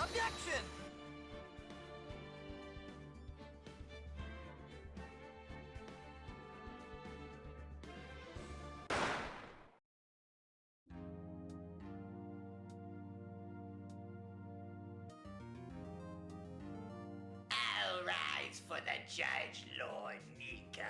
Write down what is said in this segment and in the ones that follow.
Objection! All rise for the judge, Lord Niko.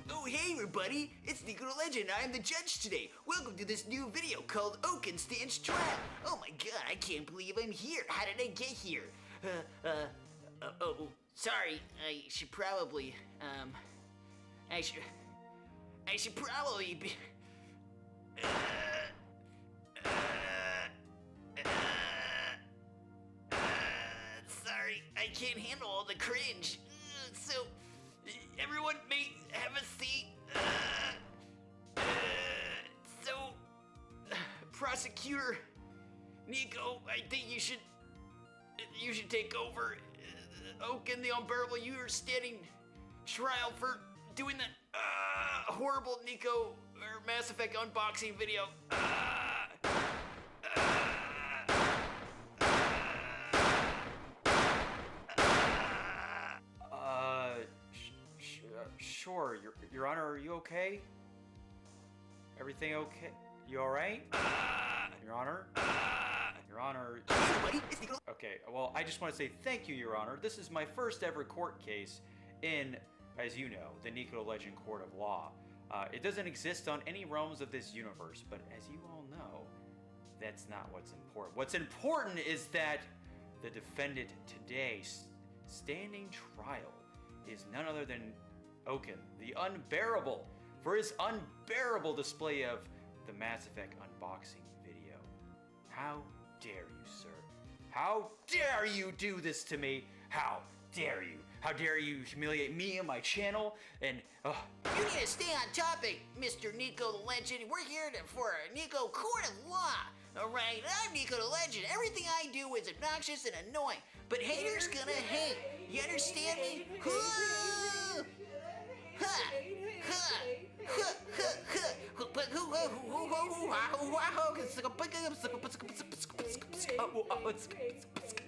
Oh, hey everybody, it's NikoTheLegend. I am the judge today. Welcome to this new video called Oaken Stands Trial. Oh my god, I can't believe I'm here. How did I get here? Sorry, I should probably be... Sorry, I can't handle all the cringe. So, everyone may have a seat. Prosecutor Niko, I think you should take over. Oaken the Unbearable, you are standing trial for doing that horrible Niko or Mass Effect unboxing video. Sure, Your Honor, are you okay? Everything okay? You alright? Your Honor? Your Honor... Okay, well, I just want to say thank you, Your Honor. This is my first ever court case in, as you know, the NikoTheLegend Court of Law. It doesn't exist on any realms of this universe, but as you all know, that's not what's important. What's important is that the defendant today, standing trial, is none other than Oaken, the Unbearable, for his unbearable display of the Mass Effect unboxing video. How dare you, sir? How dare you do this to me? How dare you? How dare you humiliate me and my channel? And, You need to stay on topic, Mr. NikoTheLegend. We're here for a Niko Court of Law. Alright, I'm NikoTheLegend. Everything I do is obnoxious and annoying. But haters gonna hate. You understand me?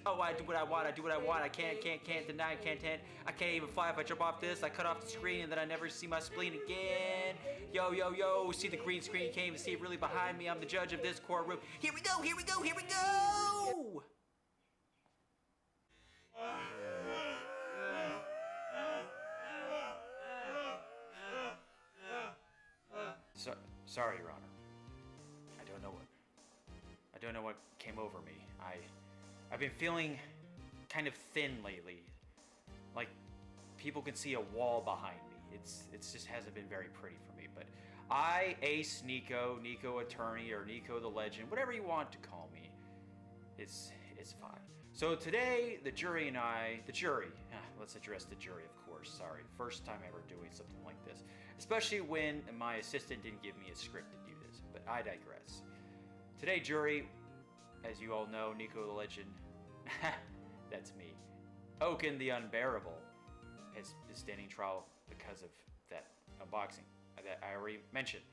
Oh, I do what I want, I can't deny, I can't even fly if I jump off this. I cut off the screen and then I never see my spleen again. Yo, see the green screen, you can't even see it really behind me. I'm the judge of this courtroom. Here we go! Sorry, Your Honor. I don't know what came over me. I've been feeling kind of thin lately. Like people can see a wall behind me. It's just hasn't been very pretty for me. But I, Ace Niko, Niko Attorney, or NikoTheLegend, whatever you want to call me, it's fine. So today, the jury, let's address the jury, of course. Sorry, first time ever doing something like this. Especially when my assistant didn't give me a script to do this, but I digress. Today, jury, as you all know, NikoTheLegend, that's me, Oaken the Unbearable, is standing trial because of that unboxing that I already mentioned.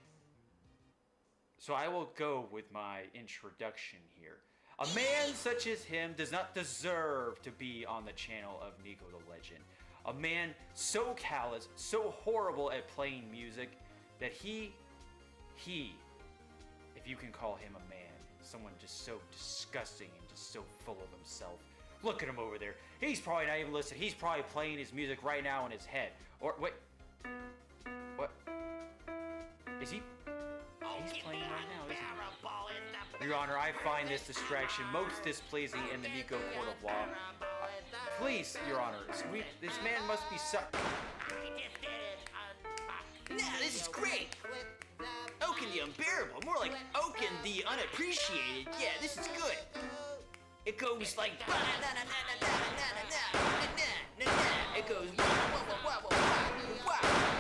So I will go with my introduction here. A man such as him does not deserve to be on the channel of NikoTheLegend. A man so callous, so horrible at playing music that he, if you can call him a man, someone just so disgusting and just so full of himself. Look at him over there. He's probably not even listening. He's probably playing his music right now in his head. Or, wait. What? Is he? He's playing right now, isn't he? Your Honor, I find this distraction most displeasing in the Niko Court of Law. Please, Your Honor, this man must be Nah, this is great. Oaken the Unbearable, more like Oaken the Unappreciated. Yeah, this is good. It goes like it goes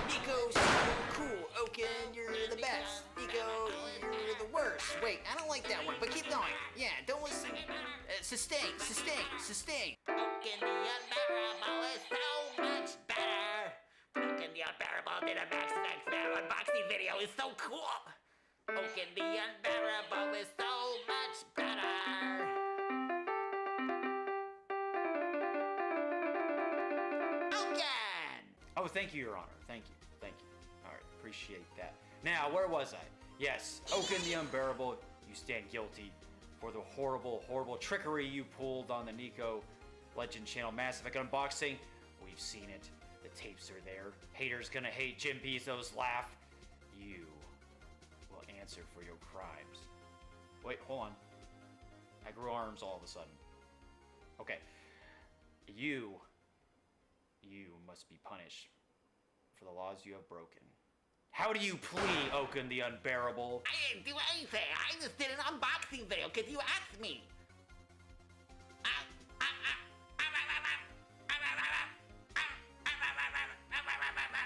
Niko's so cool. Oaken sustain. Oaken the Unbearable is so much better. Oaken the Unbearable did a Max Effect unboxing video. It's so cool. Oaken the Unbearable is so much better. Oaken! Oh, thank you, Your Honor. Thank you. All right, appreciate that. Now, where was I? Yes, Oaken the Unbearable, you stand guilty for the horrible, horrible trickery you pulled on the NikoTheLegend channel Mass Effect unboxing. We've seen it. The tapes are there. Haters gonna hate. Jim Bezos laugh. You will answer for your crimes. Wait, hold on. I grew arms all of a sudden. Okay. You must be punished for the laws you have broken. How do you plea, Oaken the Unbearable? I didn't do anything. I just did an unboxing video because you asked me.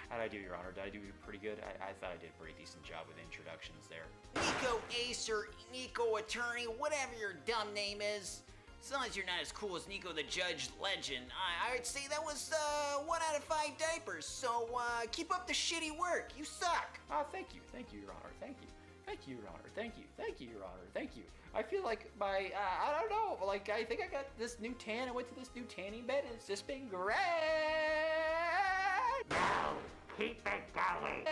How'd I do, Your Honor? Did I do pretty good? I thought I did a pretty decent job with introductions there. Niko Ace or Niko Attorney, whatever your dumb name is. As long as you're not as cool as NikoTheLegend, I would say that was 1 out of 5 diapers. So keep up the shitty work. You suck. Oh, thank you, Your Honor. Thank you, Your Honor. Thank you, Your Honor. Thank you. I feel like my I don't know. Like I think I got this new tan. I went to this new tanning bed, and it's just been great. No, keep it going.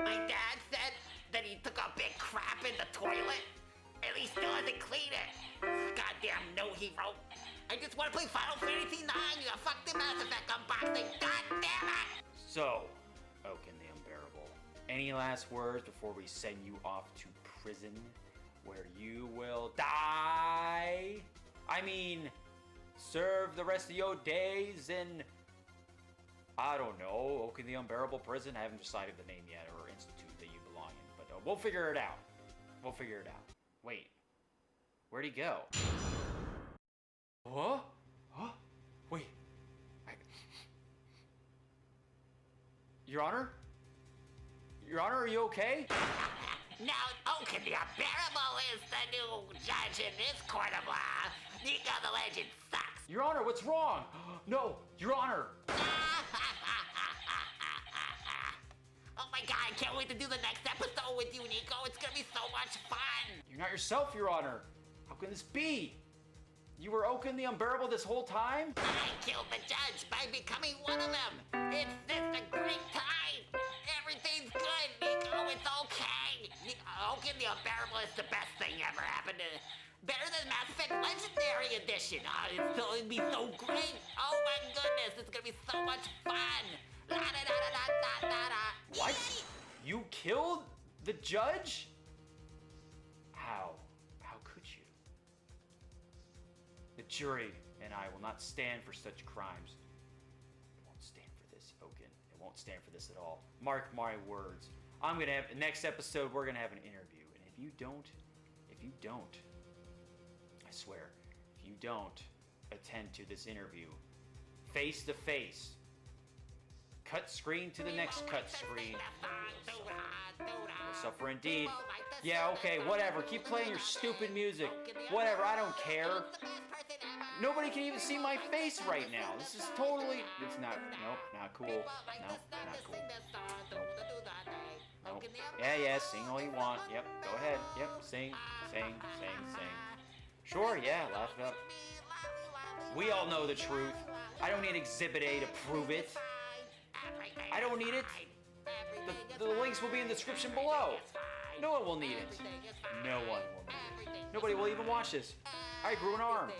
My dad said that he took a big crap in the toilet and he still hasn't cleaned it. Goddamn no hero. I just want to play Final Fantasy 9. You fuck the Mass Effect unboxing. God damn it! So, Oaken the Unbearable, any last words before we send you off to prison where you will die? I mean, serve the rest of your days in, I don't know, Oaken the Unbearable prison? I haven't decided the name yet or institute that you belong in, but we'll figure it out. Wait, where'd he go? Huh? Wait. Your Honor? Your Honor, are you okay? Now, Oaken the Unbearable is the new judge in this court of law. NikoTheLegend sucks. Your Honor, what's wrong? No, Your Honor. Oh my god, I can't wait to do the next episode with you, Niko. It's gonna be so much fun. You're not yourself, Your Honor. How can this be? You were Oaken the Unbearable this whole time? I killed the judge by becoming one of them. It's just a great time. Everything's good, Niko. It's okay. Oaken the Unbearable is the best thing ever happened to... Better than Mass Effect Legendary Edition. It'd be so great. Oh my goodness, it's gonna be so much fun. La da da da da da da. What? You killed the judge? How? How could you? The jury and I will not stand for such crimes. It won't stand for this, Oaken. It won't stand for this at all. Mark my words. I'm gonna have, next episode, we're gonna have an interview. And if you don't, I swear, if you don't attend to this interview, face to face, cut screen to the next cut screen, you'll suffer indeed. Yeah, okay, whatever. Keep playing your stupid music. Whatever, I don't care. Nobody can even see my face right now. This is totally... It's not... Nope, not cool. Nope, not cool. Nope. Yeah, sing all you want. Yep, go ahead. Yep, sing. Sure, yeah, laugh it up. We all know the truth. I don't need Exhibit A to prove it. I don't need it. The links will be in the description below. No one will need it. No one will need it. Nobody will even watch this. I grew an arm.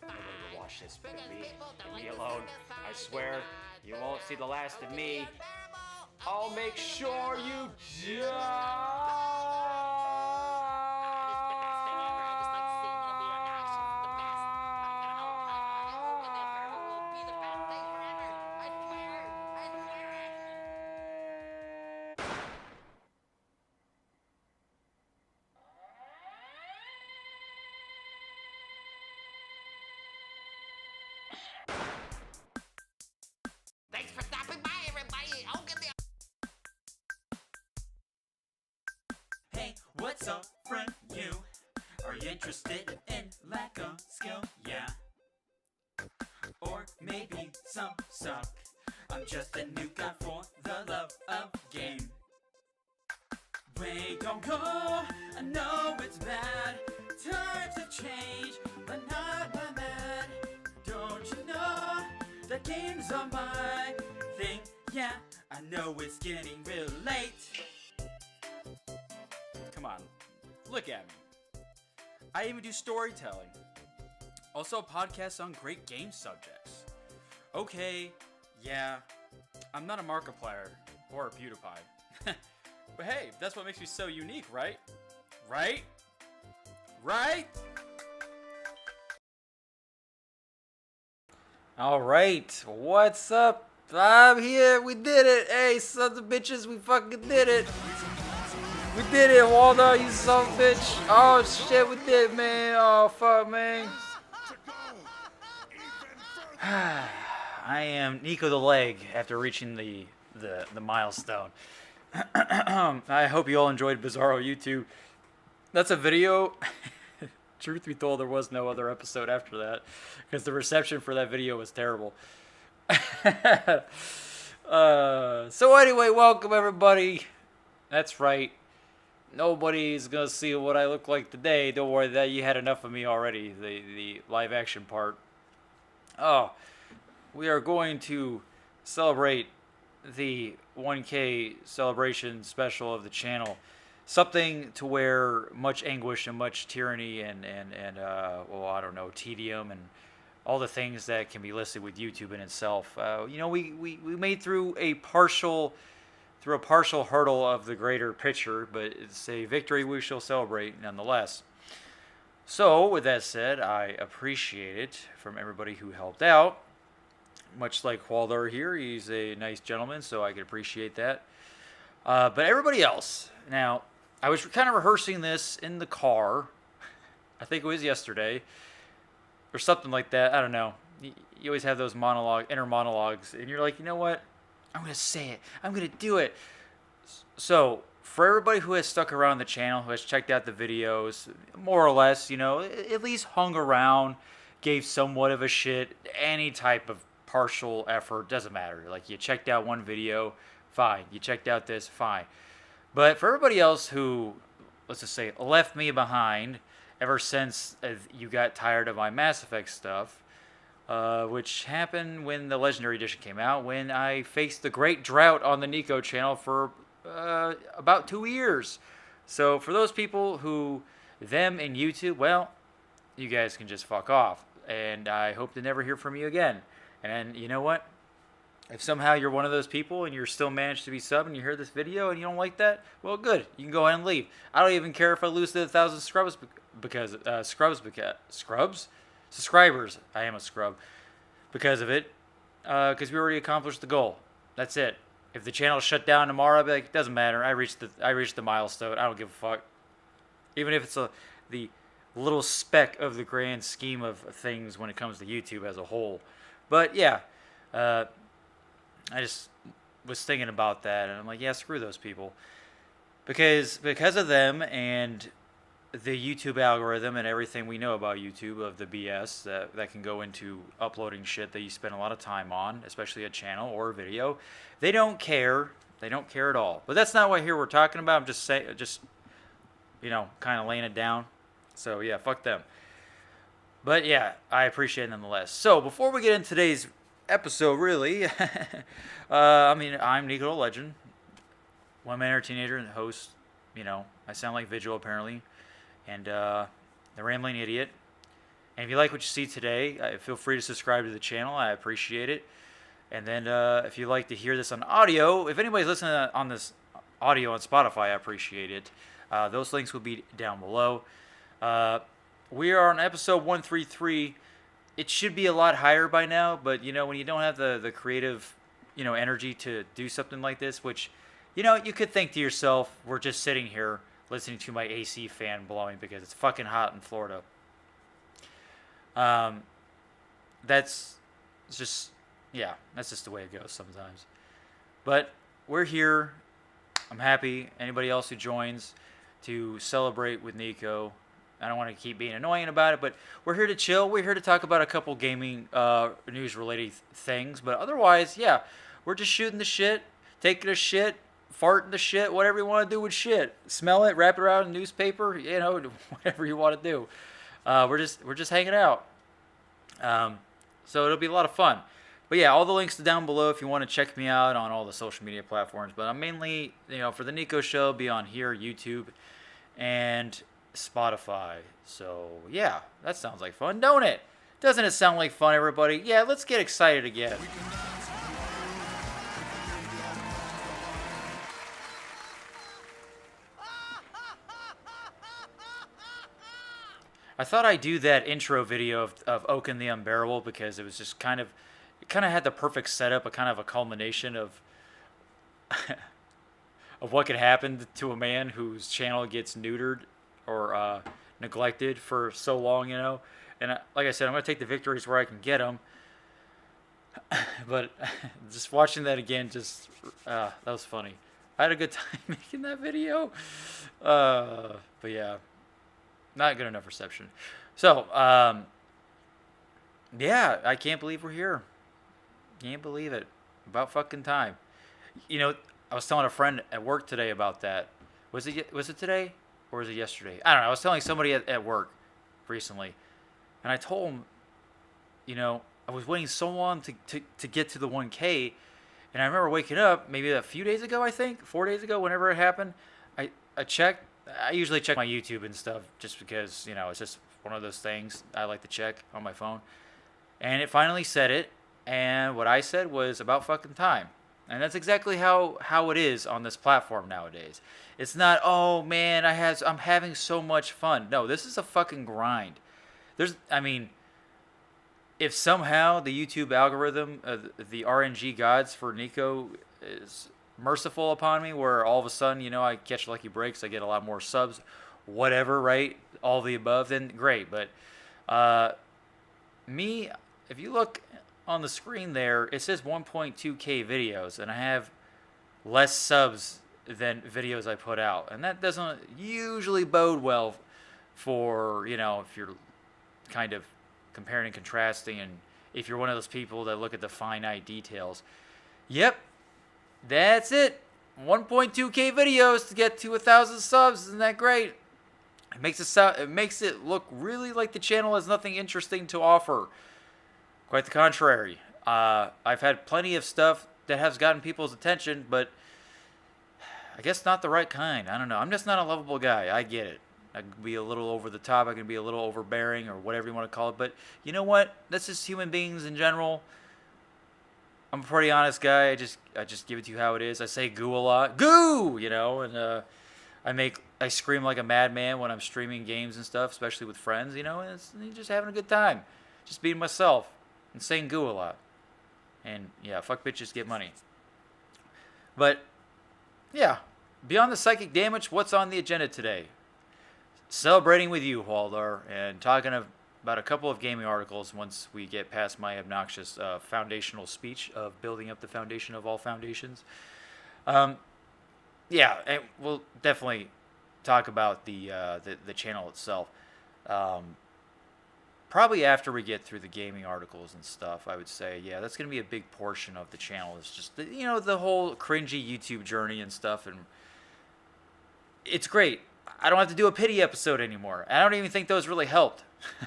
Nobody will watch this but me. Leave me alone. I swear, you won't see the last of me. I'll make sure you die. So from you, are you interested in lack of skill? Yeah. Or maybe some suck. I'm just a new guy for the love of game. We don't go, I know it's bad. Times have changed, but not my mad. Don't you know that games are my thing? Yeah, I know it's getting real late. Come on, look at me. I even do storytelling. Also podcasts on great game subjects. Okay, yeah, I'm not a Markiplier or a PewDiePie. But hey, that's what makes me so unique, right? Right? Right? All right, what's up? I'm here. We did it. Hey, sons of bitches, we fucking did it. We did it, Waldo, you son of a bitch. Oh shit, we did it, man. Oh fuck, man. I am Niko the Leg after reaching the milestone. I hope you all enjoyed Bizarro YouTube. That's a video. Truth be told, there was no other episode after that because the reception for that video was terrible. So anyway, welcome everybody. That's right. Nobody's gonna see what I look like today. Don't worry, that you had enough of me already. The live action part. Oh, we are going to celebrate the 1K celebration special of the channel. Something to where much anguish and much tyranny and well, I don't know, tedium and all the things that can be listed with YouTube in itself. You know, we made through a partial hurdle of the greater picture, but it's a victory we shall celebrate nonetheless. So, with that said, I appreciate it from everybody who helped out. Much like Waldo here, he's a nice gentleman, so I can appreciate that. But everybody else, now, I was kind of rehearsing this in the car. I think it was yesterday, or something like that. I don't know. You always have those inner monologues, and you're like, you know what? I'm going to say it. I'm going to do it. So, for everybody who has stuck around the channel, who has checked out the videos, more or less, you know, at least hung around, gave somewhat of a shit, any type of partial effort, doesn't matter. Like, you checked out one video, fine. You checked out this, fine. But for everybody else who, let's just say, left me behind ever since you got tired of my Mass Effect stuff, which happened when the Legendary Edition came out, when I faced the great drought on the Niko channel for about 2 years. So for those people who, them and YouTube, well, you guys can just fuck off. And I hope to never hear from you again. And you know what? If somehow you're one of those people and you're still managed to be sub and you hear this video and you don't like that, well, good. You can go ahead and leave. I don't even care if I lose to 1,000 subscribers subscribers. I am a scrub because of it. Because we already accomplished the goal. That's it. If the channel shut down tomorrow, I'll be like, it doesn't matter. I reached the milestone. I don't give a fuck. Even if it's the little speck of the grand scheme of things when it comes to YouTube as a whole. But yeah, I just was thinking about that, and I'm like, yeah, screw those people, because of them and the YouTube algorithm and everything we know about YouTube of the BS that can go into uploading shit that you spend a lot of time on, especially a channel or a video. They don't care. They don't care at all. But that's not what here we're talking about. I'm just saying, you know, kind of laying it down. So yeah, fuck them. But yeah, I appreciate it nonetheless. So before we get into today's episode, really, I mean, I'm NikoTheLegend, one-man teenager and host. You know, I sound like Vigil apparently, and the Rambling Idiot. And if you like what you see today, feel free to subscribe to the channel. I appreciate it. And then if you'd like to hear this on audio, if anybody's listening on this audio on Spotify, I appreciate it. Those links will be down below. We are on episode 133. It should be a lot higher by now, but, you know, when you don't have the creative, you know, energy to do something like this, which, you know, you could think to yourself, we're just sitting here listening to my AC fan blowing because it's fucking hot in Florida. That's just, yeah, that's just the way it goes sometimes. But we're here. I'm happy. Anybody else who joins, to celebrate with Niko. I don't want to keep being annoying about it, but we're here to chill. We're here to talk about a couple gaming news-related things. But otherwise, yeah, we're just shooting the shit, taking a shit, farting the shit, whatever you want to do with shit. Smell it, wrap it around in newspaper, you know, whatever you want to do. We're just hanging out. So it'll be a lot of fun. But yeah, all the links are down below if you want to check me out on all the social media platforms. But I'm mainly, you know, for the Niko Show, be on here, YouTube, and Spotify. So yeah, that sounds like fun, don't it? Doesn't it sound like fun, everybody? Yeah, let's get excited again. I thought I'd do that intro video of Oaken the Unbearable because it was just kind of had the perfect setup, a kind of a culmination of of what could happen to a man whose channel gets neutered or neglected for so long, you know. And like I said, I'm gonna take the victories where I can get them. But just watching that again, that was funny. I had a good time making that video. But yeah. Not good enough reception. So, yeah, I can't believe we're here. Can't believe it. About fucking time. You know, I was telling a friend at work today about that. Was it today or was it yesterday? I don't know. I was telling somebody at work recently, and I told him, you know, I was waiting so long to get to the 1K, and I remember waking up maybe a few days ago, I think, 4 days ago, whenever it happened. I checked. I usually check my YouTube and stuff just because, you know, it's just one of those things I like to check on my phone. And it finally said it, and what I said was about fucking time. And that's exactly how it is on this platform nowadays. It's not, oh man, I'm having so much fun. No, this is a fucking grind. If somehow the YouTube algorithm, the RNG gods for Niko is merciful upon me, where all of a sudden, you know, I catch lucky breaks, I get a lot more subs, whatever, right? All the above, then great. But me, if you look on the screen there, it says 1.2K videos, and I have less subs than videos I put out. And that doesn't usually bode well for, you know, if you're kind of comparing and contrasting, and if you're one of those people that look at the finite details. Yep. That's it. 1.2K videos to get to 1,000 subs. Isn't that great? It makes it look really like the channel has nothing interesting to offer. Quite the contrary. I've had plenty of stuff that has gotten people's attention, but I guess not the right kind. I don't know. I'm just not a lovable guy. I get it. I can be a little over the top. I can be a little overbearing, or whatever you want to call it. But you know what? That's just human beings in general. I'm a pretty honest guy. I just give it to you how it is. I say goo a lot. Goo! You know, and I scream like a madman when I'm streaming games and stuff, especially with friends, you know, and it's just having a good time. Just being myself and saying goo a lot. And yeah, fuck bitches, get money. But yeah, beyond the psychic damage, what's on the agenda today? Celebrating with you, Waldar, and talking about a couple of gaming articles once we get past my obnoxious foundational speech of building up the foundation of all foundations. Yeah, and we'll definitely talk about the channel itself. Probably after we get through the gaming articles and stuff, I would say, yeah, that's going to be a big portion of the channel. It's just, you know, the whole cringy YouTube journey and stuff, and it's great. I don't have to do a pity episode anymore. I don't even think those really helped,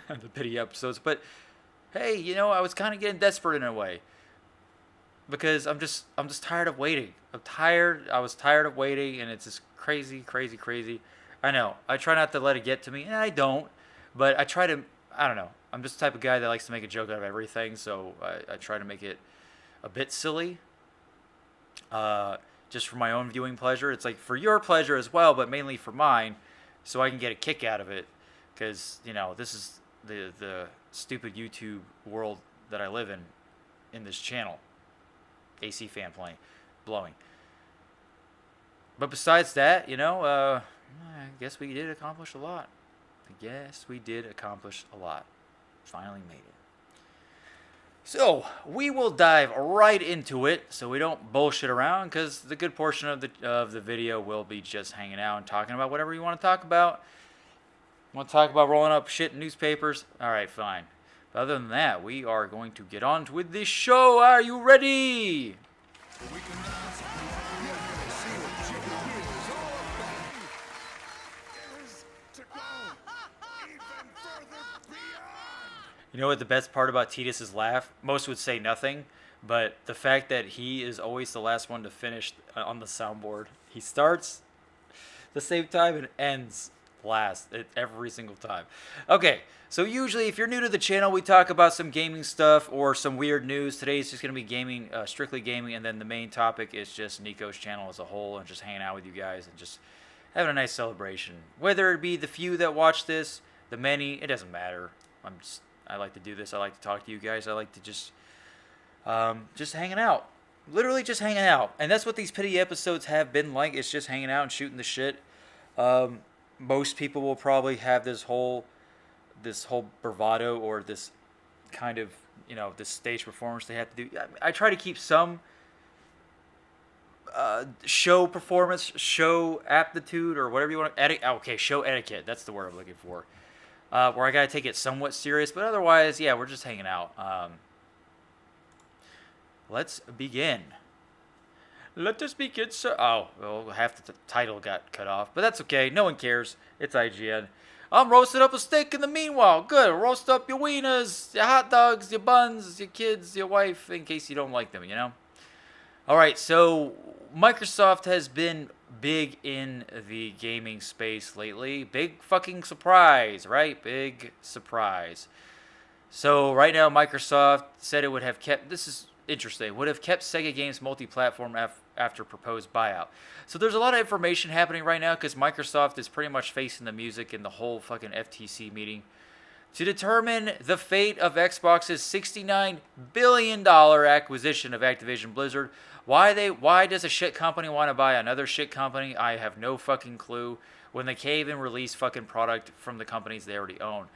the pity episodes. But hey, you know, I was kind of getting desperate in a way because I'm just tired of waiting. I was tired of waiting, and it's just crazy. I know. I try not to let it get to me, and I don't. But I try to. I don't know. I'm just the type of guy that likes to make a joke out of everything, so I try to make it a bit silly. Just for my own viewing pleasure. It's like for your pleasure as well, but mainly for mine, so I can get a kick out of it. Because, you know, this is the stupid YouTube world that I live in this channel. AC fan blowing. But besides that, you know, I guess we did accomplish a lot. Finally made it. So we will dive right into it, so we don't bullshit around. Because the good portion of the video will be just hanging out and talking about whatever you want to talk about. Want to talk about rolling up shit in newspapers? All right, fine. But other than that, we are going to get on with this show. Are you ready? You know what the best part about Titus's laugh? Most would say nothing, but the fact that he is always the last one to finish on the soundboard. He starts the same time and ends last every single time. Okay, so usually if you're new to the channel, we talk about some gaming stuff or some weird news. Today's just going to be gaming, strictly gaming, and then the main topic is just Niko's channel as a whole and just hanging out with you guys and just having a nice celebration. Whether it be the few that watch this, the many, it doesn't matter. I like to do this. I like to talk to you guys. I like to just hanging out. Literally just hanging out. And that's what these pity episodes have been like. It's just hanging out and shooting the shit. Most people will probably have this whole bravado or this kind of, this stage performance they have to do. I try to keep some show performance, show aptitude, or whatever you want to okay, show etiquette. That's the word I'm looking for. Where I gotta take it somewhat serious, but otherwise, yeah, we're just hanging out. Let's begin. Let us begin, sir. Oh, well, half the title got cut off, but that's okay. No one cares. It's IGN. I'm roasting up a steak in the meanwhile. Good. Roast up your wieners, your hot dogs, your buns, your kids, your wife, in case you don't like them, All right, so Microsoft has been big in the gaming space lately. Big fucking surprise, right? Big surprise. So right now, Microsoft said it would have kept, this is interesting, would have kept Sega games multi-platform after proposed buyout. So there's a lot of information happening right now because Microsoft is pretty much facing the music in the whole fucking FTC meeting to determine the fate of Xbox's $69 billion acquisition of Activision Blizzard. Why does a shit company want to buy another shit company? I have no fucking clue. When they can't even release fucking product from the companies they already own.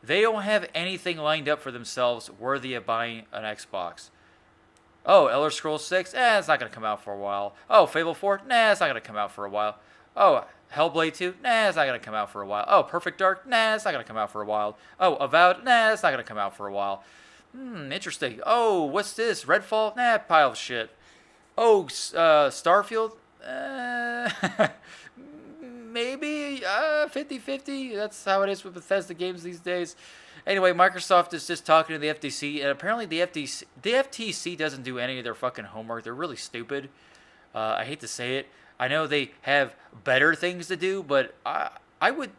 They don't have anything lined up for themselves worthy of buying an Xbox. Oh, Elder Scrolls 6? It's not going to come out for a while. Oh, Fable 4? Nah, it's not going to come out for a while. Oh, Hellblade 2? Nah, it's not going to come out for a while. Oh, Perfect Dark? Nah, it's not going to come out for a while. Oh, Avowed? Nah, it's not going to come out for a while. Interesting. Oh, what's this? Redfall? Nah, pile of shit. Oh, Starfield? Maybe 50-50. That's how it is with Bethesda games these days. Anyway, Microsoft is just talking to the FTC, and apparently the FTC doesn't do any of their fucking homework. They're really stupid. I hate to say it. I know they have better things to do, but I would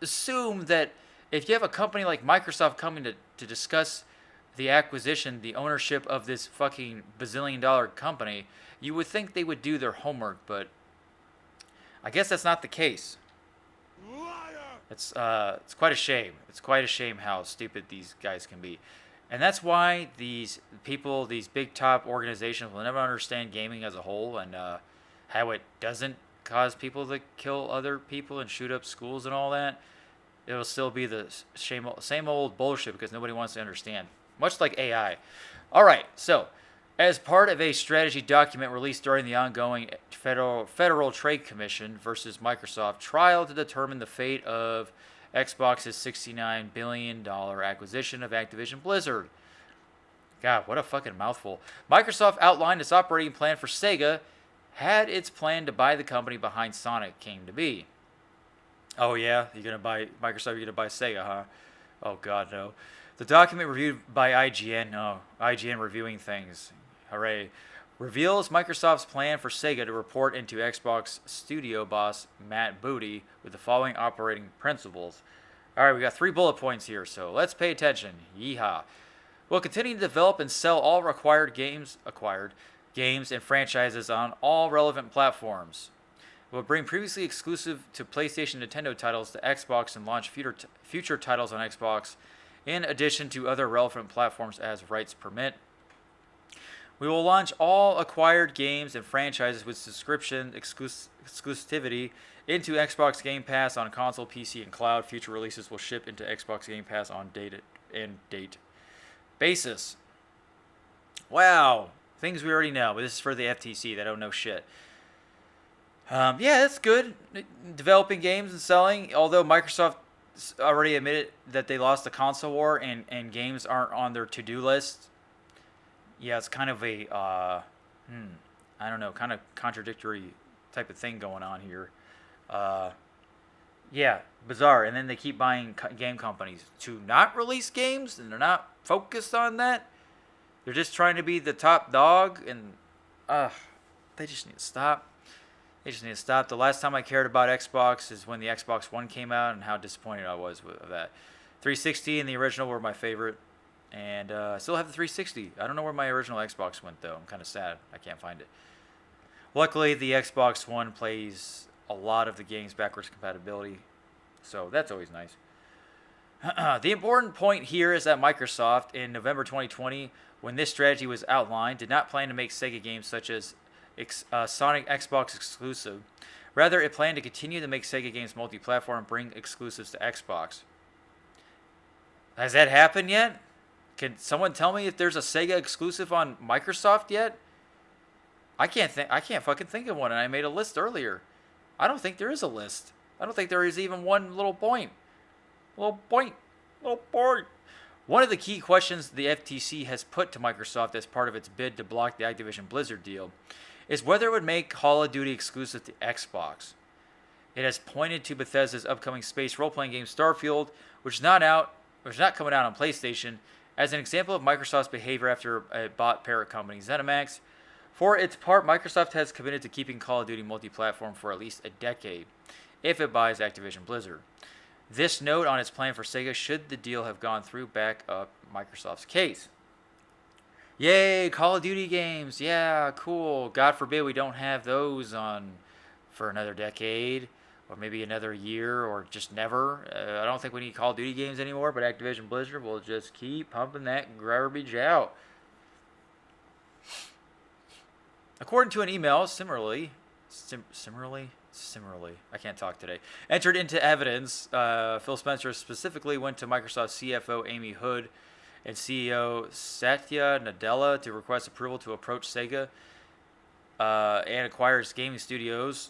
assume that if you have a company like Microsoft coming to discuss the acquisition, the ownership of this fucking bazillion-dollar company, you would think they would do their homework, but I guess that's not the case. It's quite a shame. It's quite a shame how stupid these guys can be. And that's why these people, these big top organizations will never understand gaming as a whole and how it doesn't cause people to kill other people and shoot up schools and all that. It'll still be the same old bullshit because nobody wants to understand. Much like AI. All right, so as part of a strategy document released during the ongoing Federal Trade Commission versus Microsoft trial to determine the fate of Xbox's $69 billion acquisition of Activision Blizzard. God, what a fucking mouthful. Microsoft outlined its operating plan for Sega had its plan to buy the company behind Sonic came to be. Oh yeah? You're going to buy Microsoft, you're going to buy Sega, huh? Oh god, no. The document reviewed by IGN, IGN reviewing things, hooray, reveals Microsoft's plan for Sega to report into Xbox studio boss Matt Booty with the following operating principles. Alright, we got 3 bullet points here, so let's pay attention. Yeehaw. We'll continue to develop and sell all acquired games and franchises on all relevant platforms. We'll bring previously exclusive to PlayStation Nintendo titles to Xbox and launch future titles on Xbox, in addition to other relevant platforms as rights permit. We will launch all acquired games and franchises with subscription exclusivity into Xbox Game Pass on console, PC, and cloud. Future releases will ship into Xbox Game Pass on date basis. Wow. Things we already know, but this is for the FTC. They don't know shit. Yeah, that's good. Developing games and selling. Although Microsoft already admitted that they lost the console war and games aren't on their to-do list. Yeah, it's kind of a, I don't know, kind of contradictory type of thing going on here. Yeah, bizarre. And then they keep buying game companies to not release games, and they're not focused on that. They're just trying to be the top dog, and they just need to stop. They just need to stop. The last time I cared about Xbox is when the Xbox One came out, and how disappointed I was with that. 360 and the original were my favorite, and I still have the 360. I don't know where my original Xbox went, though. I'm kind of sad. I can't find it. Luckily, the Xbox One plays a lot of the games backwards compatibility, so that's always nice. The important point here is that Microsoft, in November 2020, when this strategy was outlined, did not plan to make Sega games such as Sonic Xbox exclusive. Rather, it planned to continue to make Sega games multi-platform and bring exclusives to Xbox. Has that happened yet? Can someone tell me if there's a Sega exclusive on Microsoft yet? I can't fucking think of one, and I made a list earlier. I don't think there is a list. I don't think there is even one little point. Little point. One of the key questions the FTC has put to Microsoft as part of its bid to block the Activision Blizzard deal is whether it would make Call of Duty exclusive to Xbox. It has pointed to Bethesda's upcoming space role-playing game Starfield, which is not coming out on PlayStation, as an example of Microsoft's behavior after it bought parent company ZeniMax. For its part, Microsoft has committed to keeping Call of Duty multi-platform for at least a decade, if it buys Activision Blizzard. This note on its plan for Sega should the deal have gone through back up Microsoft's case. Yay, Call of Duty games. Yeah, cool. God forbid we don't have those on for another decade, or maybe another year, or just never. I don't think we need Call of Duty games anymore, but Activision Blizzard will just keep pumping that garbage out. According to an email, similarly, I can't talk today, entered into evidence, Phil Spencer specifically went to Microsoft CFO Amy Hood and CEO Satya Nadella to request approval to approach Sega and acquire its gaming studios.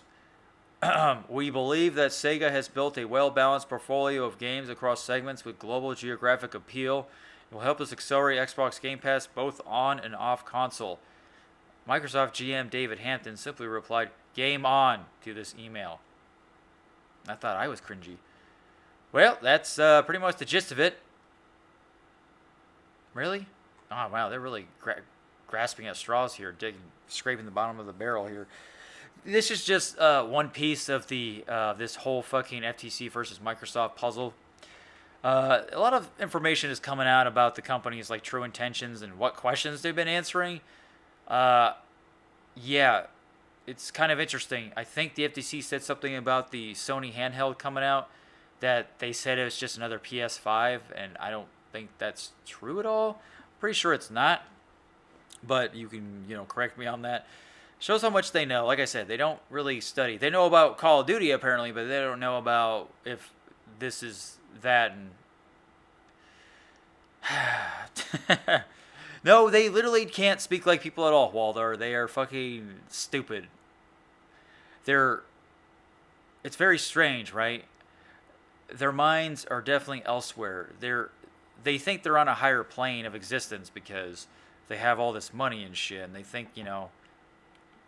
We believe that Sega has built a well-balanced portfolio of games across segments with global geographic appeal. It will help us accelerate Xbox Game Pass both on and off console. Microsoft GM David Hampton simply replied, "Game on," to this email. I thought I was cringy. Well, that's pretty much the gist of it. Really? Oh, wow, they're really grasping at straws here, scraping the bottom of the barrel here. This is just one piece of the this whole fucking FTC versus Microsoft puzzle. A lot of information is coming out about the company's like true intentions and what questions they've been answering. Yeah, it's kind of interesting. I think the FTC said something about the Sony handheld coming out, that they said it was just another PS5, and I don't think that's true at all. Pretty sure it's not, but you can, correct me on that. Shows how much they know. Like I said, they don't really study. They know about Call of Duty apparently, but they don't know about if this is that. And no, they literally can't speak like people at all, Walder. They are fucking stupid. It's very strange, right? Their minds are definitely elsewhere. They think they're on a higher plane of existence because they have all this money and shit, and they think,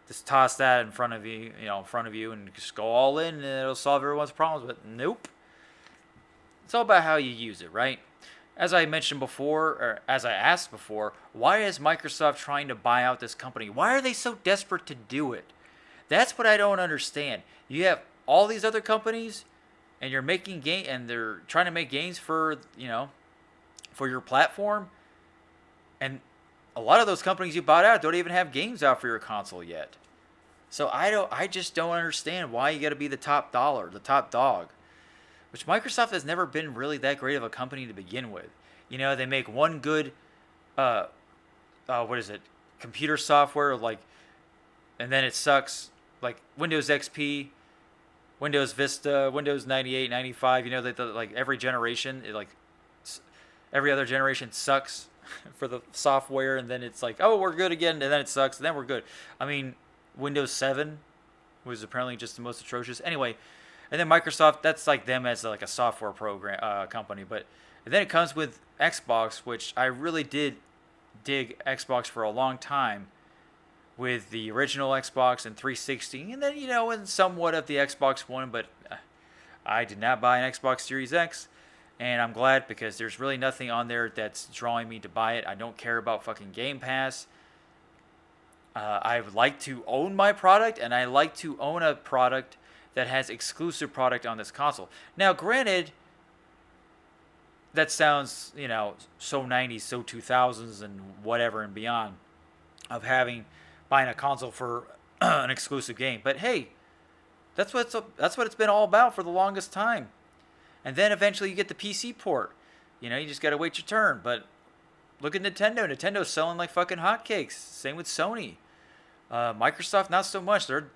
just toss that in front of you, and just go all in, and it'll solve everyone's problems. But nope. It's all about how you use it, right? As I mentioned before, or as I asked before, why is Microsoft trying to buy out this company? Why are they so desperate to do it? That's what I don't understand. You have all these other companies, and you're making and they're trying to make games for, for your platform, and a lot of those companies you bought out don't even have games out for your console yet. So I just don't understand why you got to be the top dollar, the top dog. Which Microsoft has never been really that great of a company to begin with. They make one good, computer software, and then it sucks, like Windows XP, Windows Vista, Windows 98, 95, every generation, every other generation sucks. for the software, and then it's like, oh, we're good again, and then it sucks, and then we're good. I mean, Windows 7 was apparently just the most atrocious. Anyway, and then Microsoft, that's like them as like a software program company, but and then it comes with Xbox, which I really did dig Xbox for a long time, with the original Xbox and 360, and then and somewhat of the Xbox One, but I did not buy an Xbox Series X, and I'm glad because there's really nothing on there that's drawing me to buy it. I don't care about fucking Game Pass. I would like to own my product, and I like to own a product that has exclusive product on this console. Now, granted, that sounds, so 90s, so 2000s, and whatever and beyond, of buying a console for an exclusive game. But hey, that's what it's been all about for the longest time. And then eventually you get the PC port. You just got to wait your turn. But look at Nintendo. Nintendo's selling like fucking hotcakes. Same with Sony. Microsoft, not so much. They're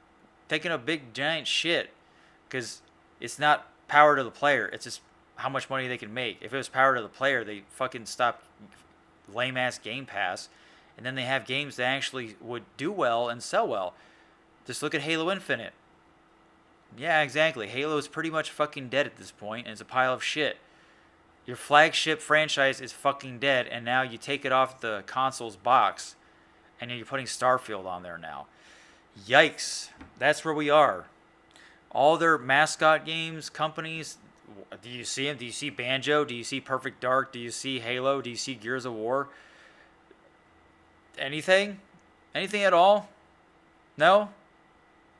taking a big giant shit because it's not power to the player. It's just how much money they can make. If it was power to the player, they fucking stop lame ass Game Pass, and then they have games that actually would do well and sell well. Just look at Halo Infinite. Yeah, exactly. Halo is pretty much fucking dead at this point, and it's a pile of shit. Your flagship franchise is fucking dead, and now you take it off the console's box, and you're putting Starfield on there now. Yikes. That's where we are. All their mascot games, companies, do you see them? Do you see Banjo? Do you see Perfect Dark? Do you see Halo? Do you see Gears of War? Anything? Anything at all? No?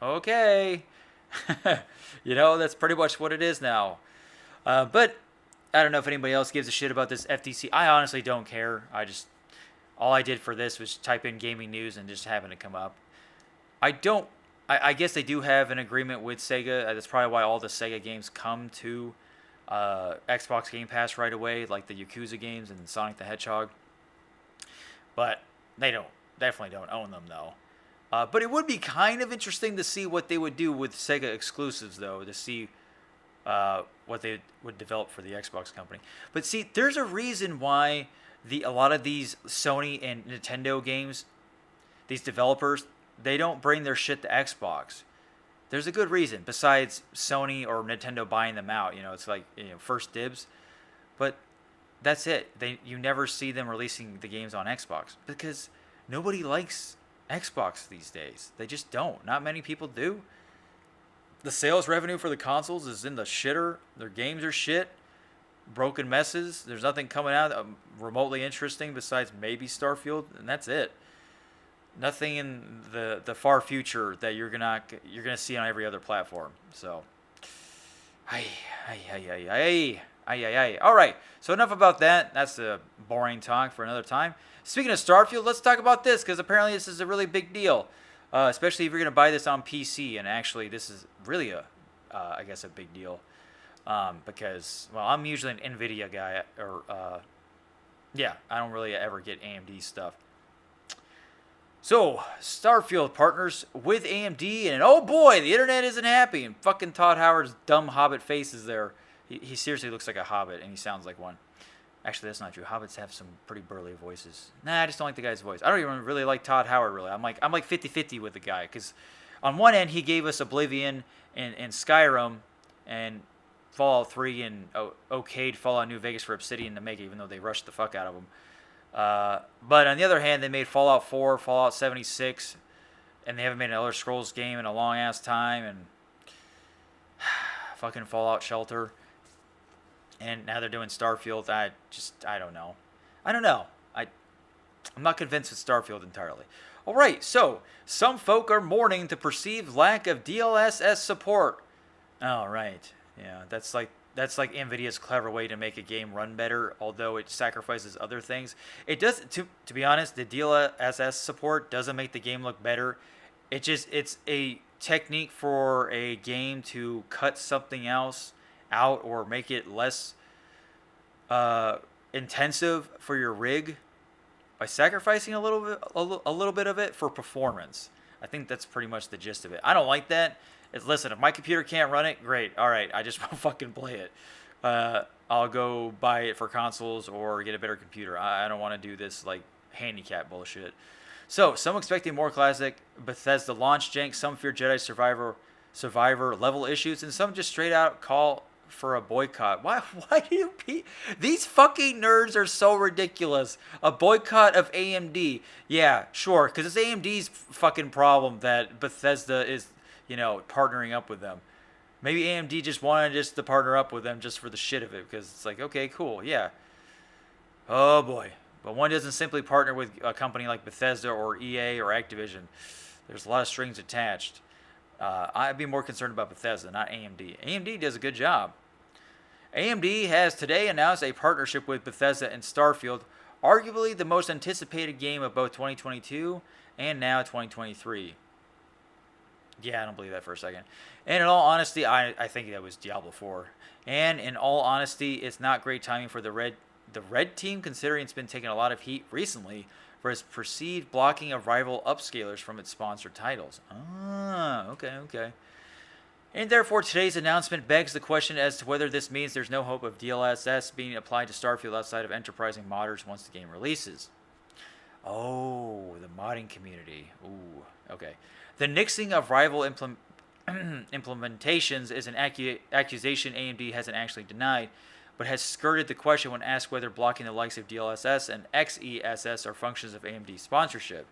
Okay. That's pretty much what it is now. But I don't know if anybody else gives a shit about this FTC. I honestly don't care. All I did for this was type in gaming news and just having it come up. I guess they do have an agreement with Sega. That's probably why all the Sega games come to Xbox Game Pass right away, like the Yakuza games and Sonic the Hedgehog. But they definitely don't own them, though. But it would be kind of interesting to see what they would do with Sega exclusives, though, to see what they would develop for the Xbox company. But see, there's a reason why a lot of these Sony and Nintendo games, these developers, they don't bring their shit to Xbox. There's a good reason, besides Sony or Nintendo buying them out. It's like first dibs. But that's it. You never see them releasing the games on Xbox because nobody likes Xbox these days. They just don't. Not many people do. The sales revenue for the consoles is in the shitter. Their games are shit. Broken messes. There's nothing coming out remotely interesting besides maybe Starfield, and that's it. Nothing in the far future that you're gonna see on every other platform. So, All right. So enough about that. That's a boring talk for another time. Speaking of Starfield, let's talk about this because apparently this is a really big deal, especially if you're gonna buy this on PC. And actually, this is really I guess a big deal because I'm usually an NVIDIA guy, I don't really ever get AMD stuff. So, Starfield partners with AMD, and oh boy, the internet isn't happy. And fucking Todd Howard's dumb hobbit face is there. He seriously looks like a hobbit, and he sounds like one. Actually, that's not true. Hobbits have some pretty burly voices. Nah, I just don't like the guy's voice. I don't even really like Todd Howard, really. I'm like 50-50 with the guy, because on one end, he gave us Oblivion and Skyrim, and Fallout 3, and okayed Fallout New Vegas for Obsidian to make it, even though they rushed the fuck out of him. But on the other hand, they made Fallout 4, Fallout 76, and they haven't made an Elder Scrolls game in a long ass time, and fucking Fallout Shelter, and now they're doing Starfield. I don't know. I'm not convinced with Starfield entirely. All right, so some folk are mourning the perceived lack of DLSS support. All right, yeah, that's like NVIDIA's clever way to make a game run better, although it sacrifices other things. It does, to be honest, the DLSS support doesn't make the game look better. It's a technique for a game to cut something else out or make it less intensive for your rig by sacrificing a little bit of it for performance. I think that's pretty much the gist of it. I don't like that. Listen, if my computer can't run it, great. All right, I just won't fucking play it. I'll go buy it for consoles or get a better computer. I don't want to do this like handicap bullshit. So, some expecting more classic Bethesda launch jank, some fear Jedi Survivor level issues, and some just straight out call for a boycott. Why do these fucking nerds are so ridiculous? A boycott of AMD. Yeah, sure, because it's AMD's fucking problem that Bethesda is, partnering up with them. Maybe AMD just wanted to partner up with them just for the shit of it, because it's like, okay, cool, yeah. Oh boy. But one doesn't simply partner with a company like Bethesda or EA or Activision. There's a lot of strings attached. I'd be more concerned about Bethesda, not AMD. AMD does a good job. AMD has today announced a partnership with Bethesda and Starfield, arguably the most anticipated game of both 2022 and now 2023. Yeah, I don't believe that for a second. And in all honesty, I think that was Diablo 4. And in all honesty, it's not great timing for the Red Team, considering it's been taking a lot of heat recently for its perceived blocking of rival upscalers from its sponsored titles. Okay. And therefore, today's announcement begs the question as to whether this means there's no hope of DLSS being applied to Starfield outside of enterprising modders once the game releases. Oh, the modding community. Ooh, okay. The nixing of rival implementations is an accusation AMD hasn't actually denied, but has skirted the question when asked whether blocking the likes of DLSS and XESS are functions of AMD sponsorship.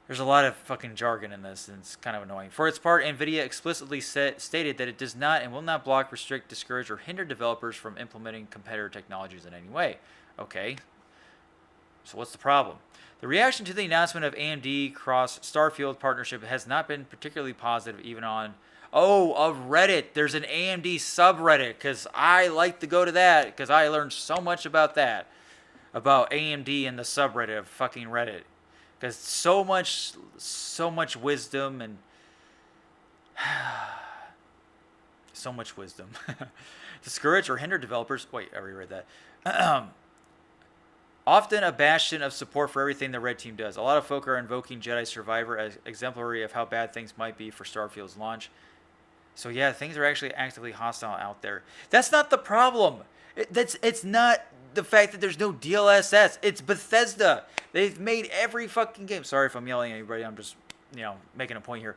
There's a lot of fucking jargon in this, and it's kind of annoying. For its part, NVIDIA explicitly stated that it does not and will not block, restrict, discourage, or hinder developers from implementing competitor technologies in any way. Okay, so what's the problem? The reaction to the announcement of AMD cross-Starfield partnership has not been particularly positive, even on of Reddit. There's an AMD subreddit, because I like to go to that, because I learned so much about that. About AMD and the subreddit of fucking Reddit. Because so much wisdom and... so much wisdom. Discourage or hinder developers... Wait, I already read that. Often a bastion of support for everything the Red Team does. A lot of folk are invoking Jedi Survivor as exemplary of how bad things might be for Starfield's launch. So yeah, things are actually actively hostile out there. That's not the problem. It's not the fact that there's no DLSS. It's Bethesda. They've made every fucking game. Sorry if I'm yelling at anybody. I'm just, making a point here.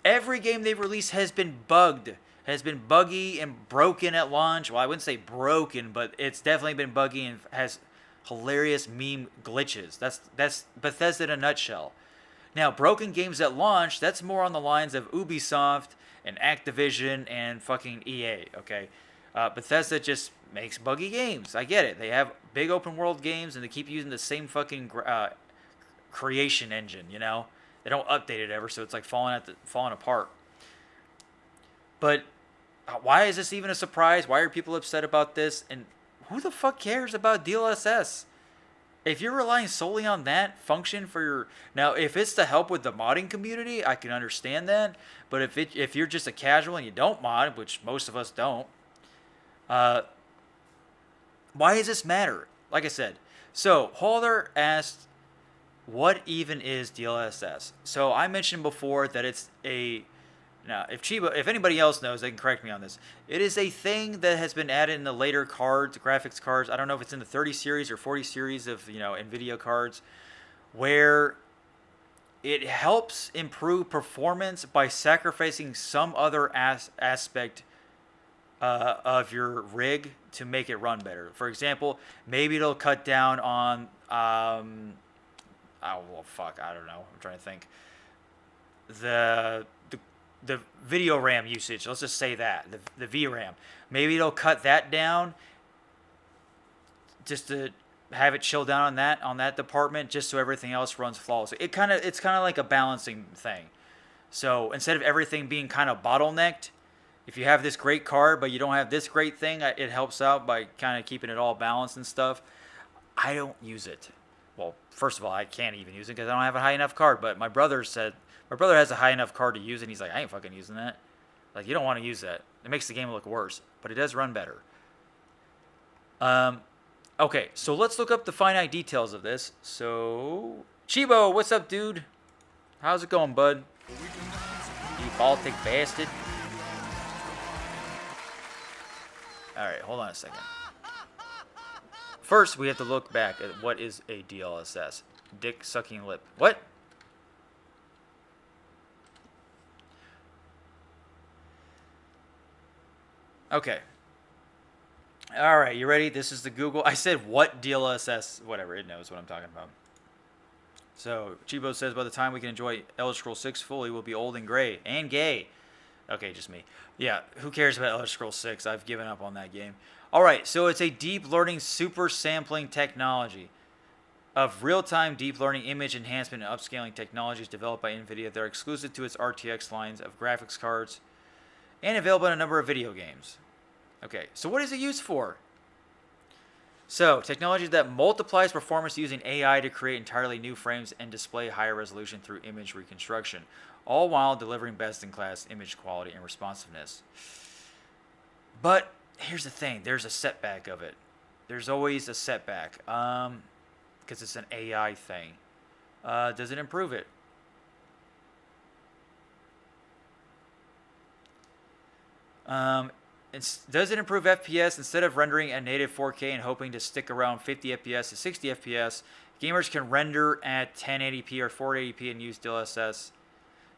Every game they've released has been bugged. Has been buggy and broken at launch. Well, I wouldn't say broken, but it's definitely been buggy and has hilarious meme glitches. That's Bethesda in a nutshell. Now, broken games at launch, that's more on the lines of Ubisoft and Activision and fucking EA, okay? Bethesda just makes buggy games. I get it. They have big open world games and they keep using the same fucking creation engine, They don't update it ever, so it's like falling apart. But why is this even a surprise? Why are people upset about this? And who the fuck cares about DLSS? If you're relying solely on that function for your... Now, if it's to help with the modding community, I can understand that. But if you're just a casual and you don't mod, which most of us don't, why does this matter? Like I said, so Holder asked, what even is DLSS? So I mentioned before that it's a... Now, if anybody else knows, they can correct me on this. It is a thing that has been added in the later cards, graphics cards. I don't know if it's in the 30 series or 40 series of, NVIDIA cards, where it helps improve performance by sacrificing some other aspect of your rig to make it run better. For example, maybe it'll cut down on, I don't know. I'm trying to think. The video RAM usage, let's just say that, the VRAM. Maybe it'll cut that down just to have it chill down on that department, just so everything else runs flawlessly. It's kind of like a balancing thing. So instead of everything being kind of bottlenecked, if you have this great card but you don't have this great thing, it helps out by kind of keeping it all balanced and stuff. I don't use it. Well, first of all, I can't even use it because I don't have a high enough card, but my brother has a high enough card to use it, and he's like, I ain't fucking using that. Like, you don't want to use that. It makes the game look worse, but it does run better. Okay, so let's look up the finite details of this. So, Chibo, what's up, dude? How's it going, bud? You Baltic bastard. Alright, hold on a second. first, we have to look back at what is a DLSS. Dick sucking lip. What? Okay. All right, you ready? This is the Google. I said what DLSS, whatever, it knows what I'm talking about. So, Chibo says by the time we can enjoy Elder Scrolls 6 fully, we'll be old and gray. And gay. Okay, just me. Yeah, who cares about Elder Scrolls 6? I've given up on that game. All right, so it's a deep learning super sampling technology of real-time deep learning image enhancement and upscaling technologies developed by NVIDIA that are exclusive to its RTX lines of graphics cards and available in a number of video games. Okay, so what is it used for? So, technology that multiplies performance using AI to create entirely new frames and display higher resolution through image reconstruction, all while delivering best-in-class image quality and responsiveness. But here's the thing, there's a setback of it. There's always a setback, because it's an AI thing. Does it improve it? Does it improve FPS? Instead of rendering at native 4K and hoping to stick around 50 FPS to 60 FPS, gamers can render at 1080p or 480p and use DLSS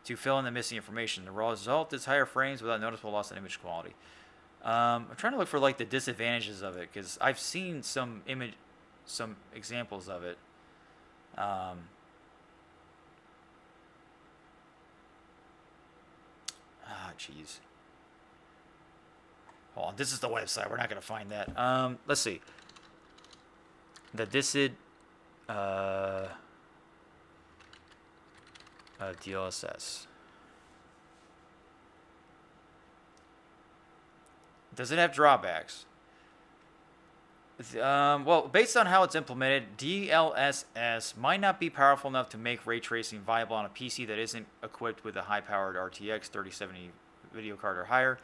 to fill in the missing information. The result is higher frames without noticeable loss in image quality. I'm trying to look for like the disadvantages of it because I've seen some examples of it. Jeez. Hold on, this is the website. We're not going to find that. Let's see. The DLSS. Does it have drawbacks? Well, based on how it's implemented, DLSS might not be powerful enough to make ray tracing viable on a PC that isn't equipped with a high-powered RTX 3070 video card or higher,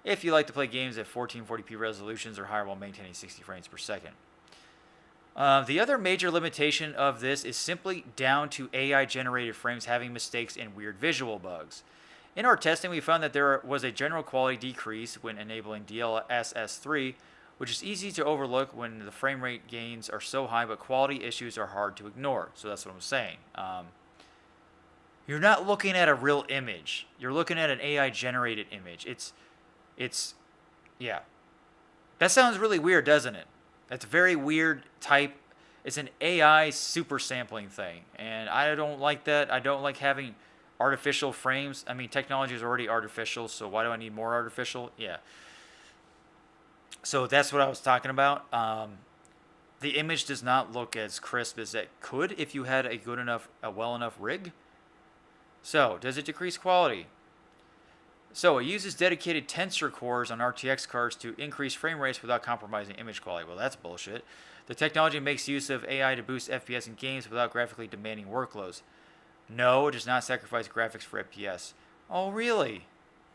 if you like to play games at 1440p resolutions or higher while maintaining 60 frames per second. The other major limitation of this is simply down to AI-generated frames having mistakes and weird visual bugs. In our testing, we found that there was a general quality decrease when enabling DLSS 3, which is easy to overlook when the frame rate gains are so high, but quality issues are hard to ignore. So that's what I'm saying. You're not looking at a real image. You're looking at an AI-generated image. Yeah. That sounds really weird, doesn't it? That's a very weird type. It's an AI super sampling thing, and I don't like that. I don't like having artificial frames. I mean, technology is already artificial, so why do I need more artificial? Yeah. So that's what I was talking about. The image does not look as crisp as it could if you had a well enough rig. So, does it decrease quality? So, it uses dedicated tensor cores on RTX cards to increase frame rates without compromising image quality. Well, that's bullshit. The technology makes use of AI to boost FPS in games without graphically demanding workloads. No, it does not sacrifice graphics for FPS. Oh, really?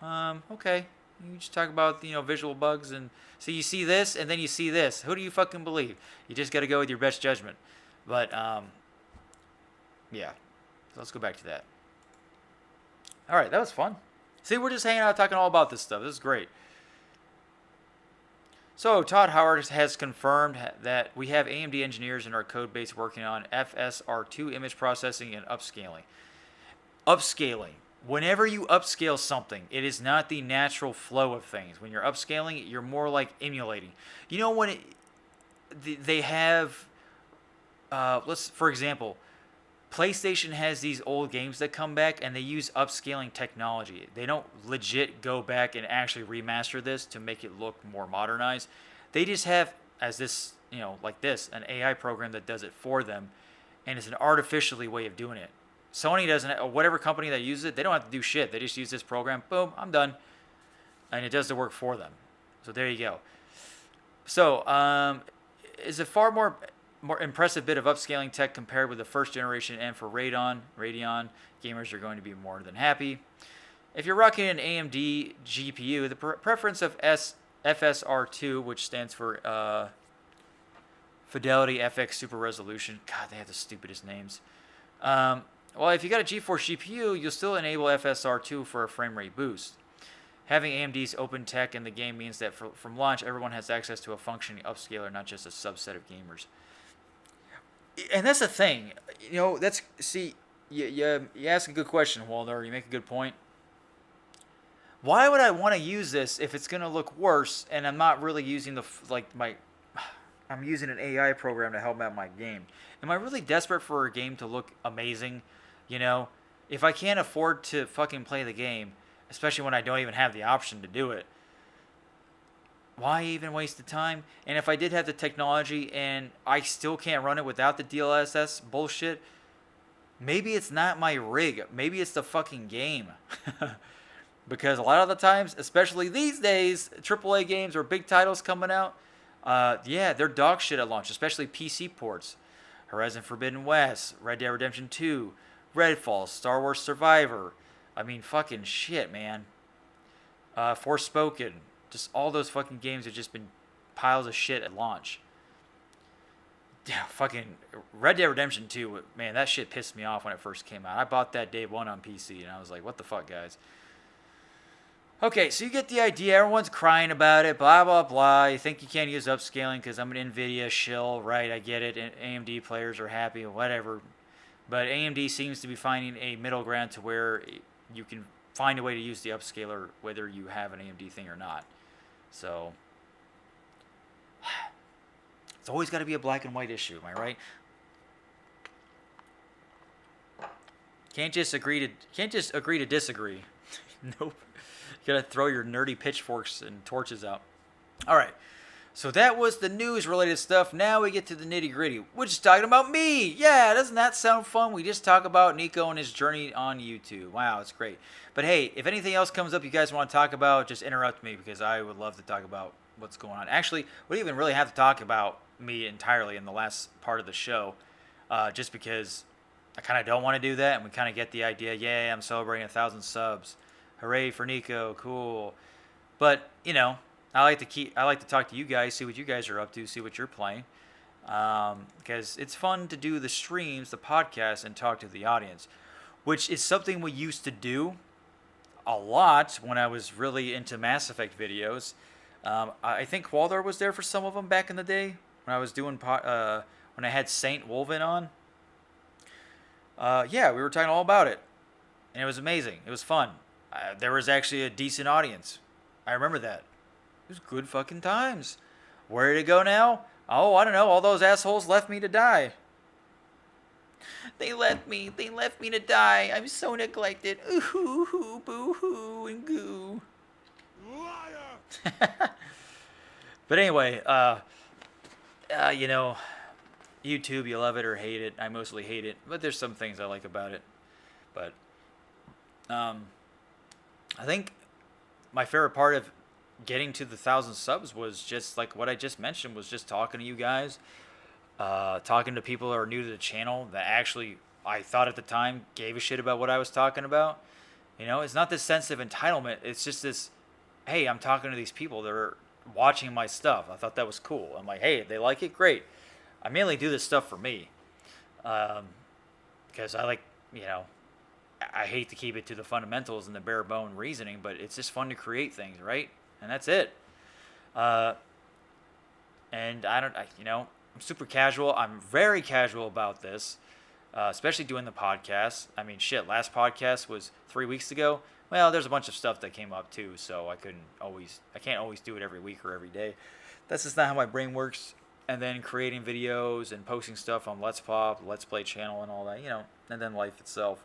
Okay. You just talk about, visual bugs, and so you see this, and then you see this. Who do you fucking believe? You just got to go with your best judgment. But, yeah. So let's go back to that. All right, that was fun. See, we're just hanging out talking all about this stuff. This is great. So, Todd Howard has confirmed that we have AMD engineers in our code base working on FSR2 image processing and upscaling. Upscaling. Whenever you upscale something, it is not the natural flow of things. When you're upscaling, you're more like emulating. You know, when they have, for example, PlayStation has these old games that come back and they use upscaling technology. They don't legit go back and actually remaster this to make it look more modernized. They just have, an AI program that does it for them, and it's an artificially way of doing it. Sony doesn't, or whatever company that uses it, they don't have to do shit. They just use this program, boom, I'm done. And it does the work for them. So there you go. So, is a far more impressive bit of upscaling tech compared with the first generation, and for Radeon gamers are going to be more than happy. If you're rocking an AMD GPU, the preference of FSR2, which stands for Fidelity FX Super Resolution. God, they have the stupidest names. Well, if you got a GeForce GPU, you'll still enable FSR2 for a frame rate boost. Having AMD's open tech in the game means that from launch, everyone has access to a functioning upscaler, not just a subset of gamers. And that's the thing, you ask a good question, Walder. You make a good point. Why would I want to use this if it's gonna look worse, and I'm not really using I'm using an AI program to help out my game? Am I really desperate for a game to look amazing? If I can't afford to fucking play the game, especially when I don't even have the option to do it, why even waste the time? And if I did have the technology and I still can't run it without the DLSS bullshit, maybe it's not my rig. Maybe it's the fucking game. Because a lot of the times, especially these days, AAA games or big titles coming out, they're dog shit at launch, especially PC ports. Horizon Forbidden West, Red Dead Redemption 2, Redfall, Star Wars Survivor. I mean, fucking shit, man. Forspoken. Just all those fucking games have just been piles of shit at launch. Yeah, fucking Red Dead Redemption 2, man, that shit pissed me off when it first came out. I bought that day one on PC, and I was like, what the fuck, guys? Okay, so you get the idea. Everyone's crying about it, blah, blah, blah. You think you can't use upscaling because I'm an NVIDIA shill, right? I get it. AMD players are happy, whatever. But AMD seems to be finding a middle ground to where you can find a way to use the upscaler whether you have an AMD thing or not. So, it's always got to be a black and white issue, am I right? Can't just agree to disagree. Nope. You gotta throw your nerdy pitchforks and torches out. All right. So that was the news-related stuff. Now we get to the nitty-gritty. We're just talking about me. Yeah, doesn't that sound fun? We just talk about Niko and his journey on YouTube. Wow, it's great. But hey, if anything else comes up you guys want to talk about, just interrupt me because I would love to talk about what's going on. Actually, we don't even really have to talk about me entirely in the last part of the show, just because I kind of don't want to do that, and we kind of get the idea. Yay, I'm celebrating 1,000 subs. Hooray for Niko, cool. But I like to talk to you guys, see what you guys are up to, see what you're playing, because it's fun to do the streams, the podcast, and talk to the audience, which is something we used to do a lot when I was really into Mass Effect videos. I think Waldor was there for some of them back in the day when I was doing when I had Saint Wolven on. Yeah, we were talking all about it, and it was amazing. It was fun. There was actually a decent audience. I remember that. It was good fucking times. Where did it go now? Oh, I don't know. All those assholes left me to die. They left me to die. I'm so neglected. Ooh hoo hoo, boo hoo, and goo. Liar! But anyway, YouTube, you love it or hate it. I mostly hate it, but there's some things I like about it. But I think my favorite part of getting to the 1,000 subs was just like what I just mentioned, was just talking to you guys, talking to people who are new to the channel that actually, I thought at the time, gave a shit about what I was talking about. It's not this sense of entitlement. It's just this, hey, I'm talking to these people that are watching my stuff. I thought that was cool. I'm like, hey, they like it, great. I mainly do this stuff for me, because I like, I hate to keep it to the fundamentals and the bare bone reasoning, but it's just fun to create things, right? And that's it. And I'm super casual. I'm very casual about this, especially doing the podcast. I mean, shit, last podcast was 3 weeks ago. Well, there's a bunch of stuff that came up too, so I can't always do it every week or every day. That's just not how my brain works. And then creating videos and posting stuff on Let's Pop, Let's Play channel and all that, and then life itself.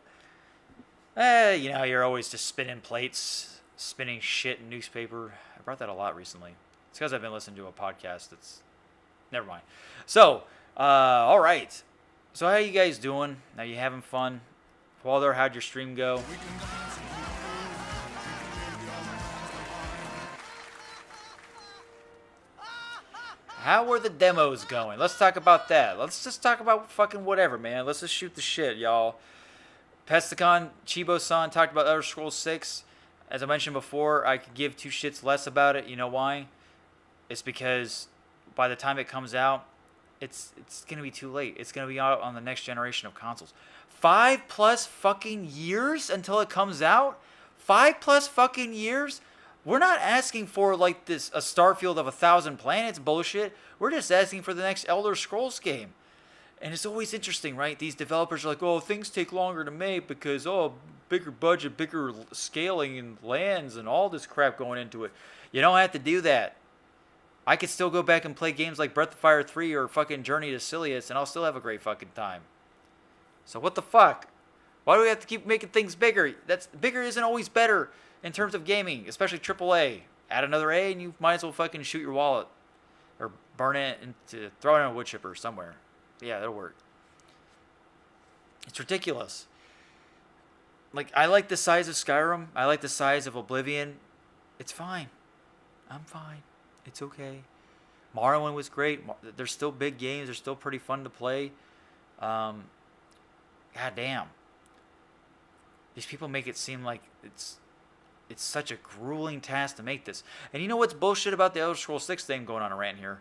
You're always just spinning plates, spinning shit in newspaper. I brought that a lot recently. It's because I've been listening to a podcast that's... Never mind. So, all right. So how you guys doing? Are you having fun? Walder, how'd your stream go? How were the demos going? Let's talk about that. Let's just talk about fucking whatever, man. Let's just shoot the shit, y'all. Pesticon, Chibo-san talked about Elder Scrolls 6. As I mentioned before, I could give two shits less about it. You know why? It's because by the time it comes out, it's going to be too late. It's going to be out on the next generation of consoles. 5+ fucking years until it comes out? 5+ fucking years? We're not asking for like this a Starfield of 1,000 planets bullshit. We're just asking for the next Elder Scrolls game. And it's always interesting, right? These developers are like, oh, things take longer to make because, oh, bigger budget, bigger scaling and lands and all this crap going into it. You don't have to do that. I could still go back and play games like Breath of Fire 3 or fucking Journey to Silius and I'll still have a great fucking time. So what the fuck? Why do we have to keep making things bigger? Bigger isn't always better in terms of gaming, especially AAA. Add another A and you might as well fucking shoot your wallet. Or burn it into, throw it in a wood chipper somewhere. Yeah, that'll work. It's ridiculous. Like, I like the size of Skyrim. I like the size of Oblivion. It's fine. I'm fine. It's okay. Morrowind was great. They're still big games. They're still pretty fun to play. God damn. These people make it seem like it's such a grueling task to make this. And you know what's bullshit about the Elder Scrolls 6 thing going on a rant here?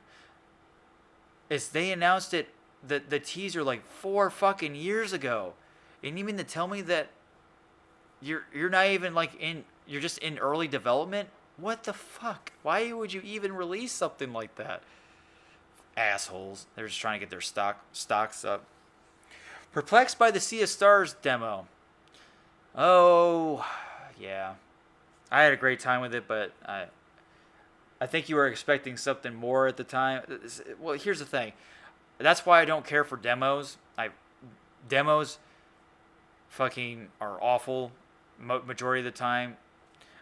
Is they announced it, the teaser, like 4 fucking years ago. And you mean to tell me that you're not even like you're just in early development? What the fuck? Why would you even release something like that? Assholes. They're just trying to get their stocks up. Perplexed by the Sea of Stars demo. Oh, yeah. I had a great time with it, but I think you were expecting something more at the time. Well, here's the thing. That's why I don't care for demos. Demos fucking are awful majority of the time.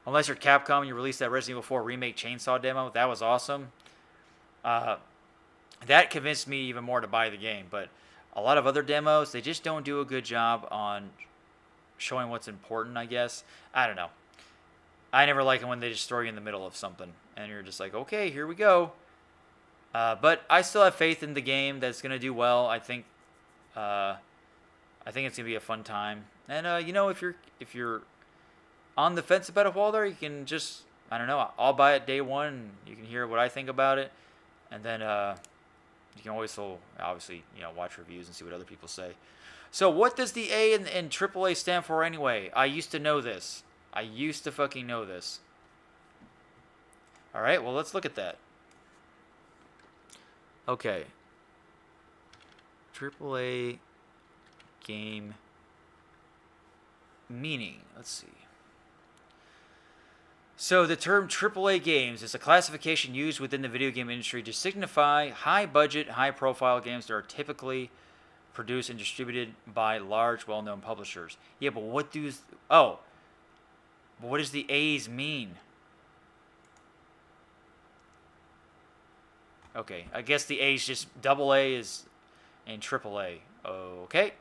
Unless you're Capcom and you released that Resident Evil 4 Remake Chainsaw demo. That was awesome. That convinced me even more to buy the game. But a lot of other demos, they just don't do a good job on showing what's important, I guess. I don't know. I never like it when they just throw you in the middle of something. And you're just like, okay, here we go. But I still have faith in the game that's going to do well. I think it's going to be a fun time. And, you know, if you're on the fence about a wall there, you can just, I don't know, I'll buy it day one. And you can hear what I think about it. And then you can always, obviously, you know, watch reviews and see what other people say. So what does the A in AAA stand for anyway? I used to know this. I used to fucking know this. All right, well, let's look at that. Okay. AAA game meaning. Let's see. So the term AAA games is a classification used within the video game industry to signify high-budget, high-profile games that are typically produced and distributed by large, well-known publishers. Yeah, but what does the A's mean? Okay, I guess the A's just double A is and triple A. Okay.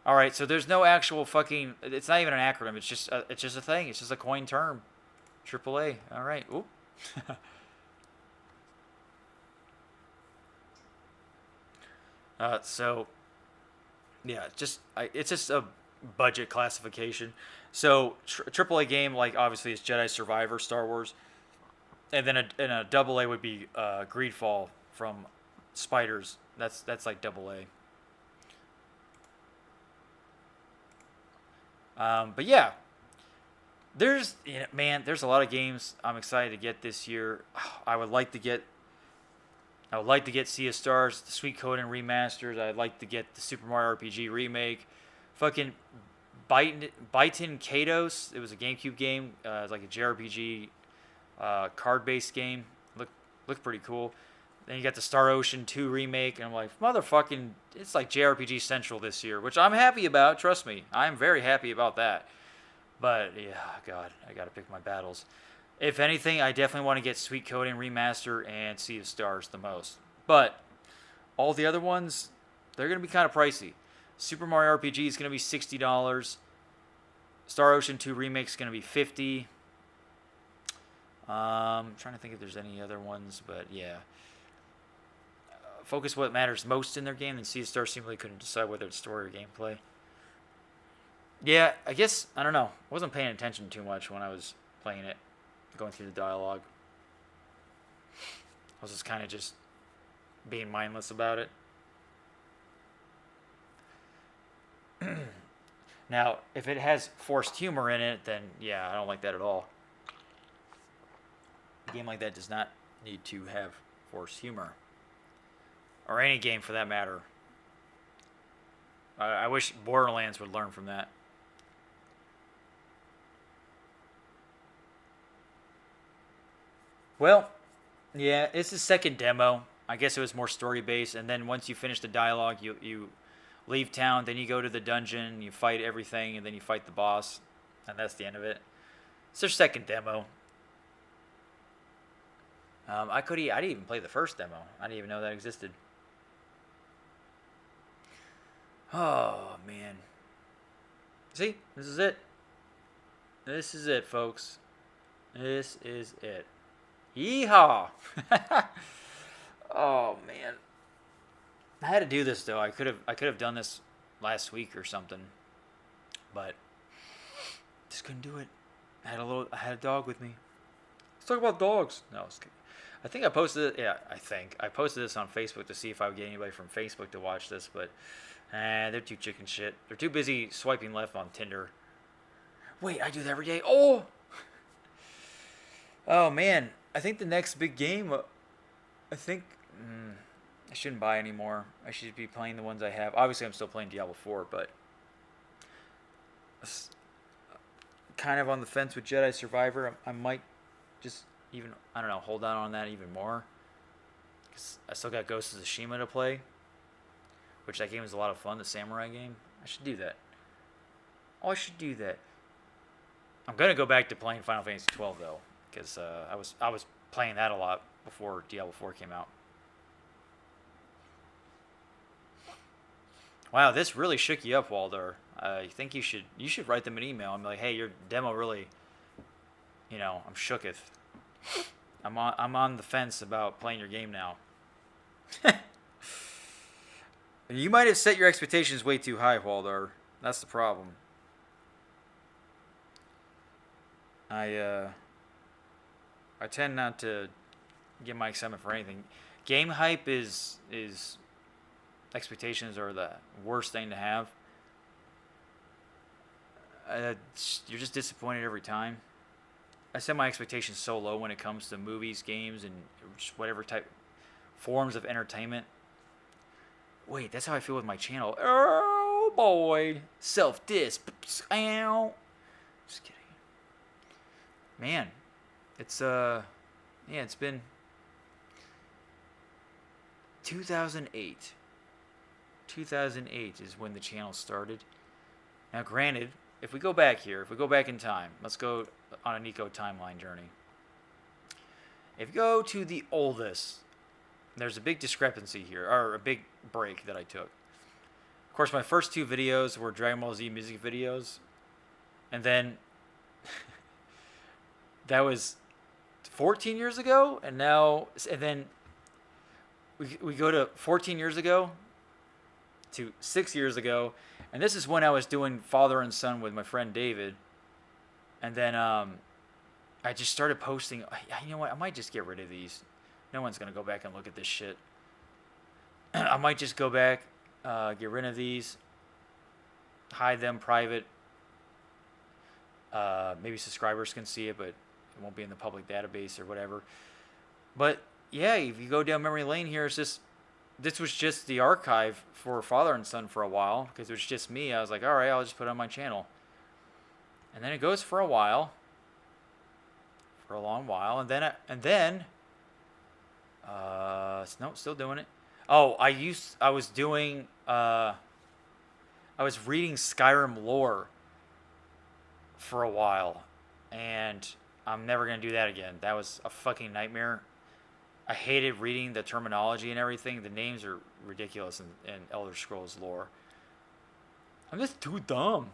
All right, so there's no actual fucking. It's not even an acronym. It's just a thing. It's just a coined term. Triple A. All right. Oop. So, yeah, it's just a budget classification. So, AAA game, like, obviously, is Jedi Survivor, Star Wars. And then a double A would be Greedfall from Spiders. That's like double A. But yeah, there's a lot of games I'm excited to get this year. I would like to get Sea of Stars, the Sweet Code and remasters. I'd like to get the Super Mario RPG remake. Fucking Baitin Kaitos. It was a GameCube game. It's like a JRPG card-based game. Looked pretty cool. Then you got the Star Ocean 2 remake, and I'm like, motherfucking, it's like JRPG Central this year, which I'm happy about. Trust me, I'm very happy about that. But yeah, God, I gotta pick my battles. If anything, I definitely want to get Sweet Coding Remaster and Sea of Stars the most. But all the other ones, they're going to be kind of pricey. Super Mario RPG is going to be $60. Star Ocean 2 Remake is going to be $50. I'm trying to think if there's any other ones, but yeah. Focus what matters most in their game, and Sea of Stars simply couldn't decide whether it's story or gameplay. Yeah, I guess, I don't know. I wasn't paying attention too much when I was playing it. Going through the dialogue. I was just kind of just being mindless about it. Now, if it has forced humor in it, then yeah, I don't like that at all. A game like that does not need to have forced humor. Or any game for that matter. I wish Borderlands would learn from that. Well, yeah, it's the second demo. I guess it was more story based, and then once you finish the dialogue, you leave town, then you go to the dungeon, you fight everything, and then you fight the boss, and that's the end of it. It's their second demo. I didn't even play the first demo. I didn't even know that existed. Oh man. See, this is it. This is it, folks. This is it. Yeehaw! Oh man, I had to do this though. I could have done this last week or something, but just couldn't do it. I had a dog with me. Let's talk about dogs. No, I was kidding. I think I posted it. Yeah, I posted this on Facebook to see if I would get anybody from Facebook to watch this, but they're too chicken shit. They're too busy swiping left on Tinder. Wait, I do that every day. Oh, oh man. I think the next big game. I think I shouldn't buy anymore. I should be playing the ones I have. Obviously, I'm still playing Diablo 4, but kind of on the fence with Jedi Survivor. I might just even, I don't know, hold on that even more. Because I still got Ghost of Tsushima to play, which that game is a lot of fun, the samurai game. I should do that. Oh, I should do that. I'm going to go back to playing Final Fantasy 12, though, because I was playing that a lot before Diablo 4 came out. Wow, this really shook you up, Walder. I think you should write them an email and be like, hey, your demo really, I'm shooketh. I'm on the fence about playing your game now. You might have set your expectations way too high, Walder. That's the problem. I tend not to get my excitement for anything. Game hype is expectations are the worst thing to have. You're just disappointed every time. I set my expectations so low when it comes to movies, games, and just whatever type forms of entertainment. Wait, that's how I feel with my channel. Oh boy, self-diss. Ow. Just kidding. Man, it's it's been 2008. 2008 is when the channel started. Now, granted, if we go back in time, let's go on a Niko timeline journey. If you go to the oldest, there's a big discrepancy here, or a big break that I took. Of course, my first two videos were Dragon Ball Z music videos, and then that was 14 years ago, and then we go to 14 years ago to 6 years ago, and this is when I was doing father and son with my friend David, and then I just started posting. You know what? I might just get rid of these. No one's gonna go back and look at this shit. I might just go back, get rid of these, hide them private. Maybe subscribers can see it, but it won't be in the public database or whatever. But yeah, if you go down memory lane here, this was just the archive for father and son for a while, because it was just me. I was like, all right, I'll just put it on my channel. And then it goes for a while, for a long while, and then no, still doing it. Oh, I was reading Skyrim lore for a while, and I'm never gonna do that again. That was a fucking nightmare. I hated reading the terminology and everything. The names are ridiculous in Elder Scrolls lore. I'm just too dumb.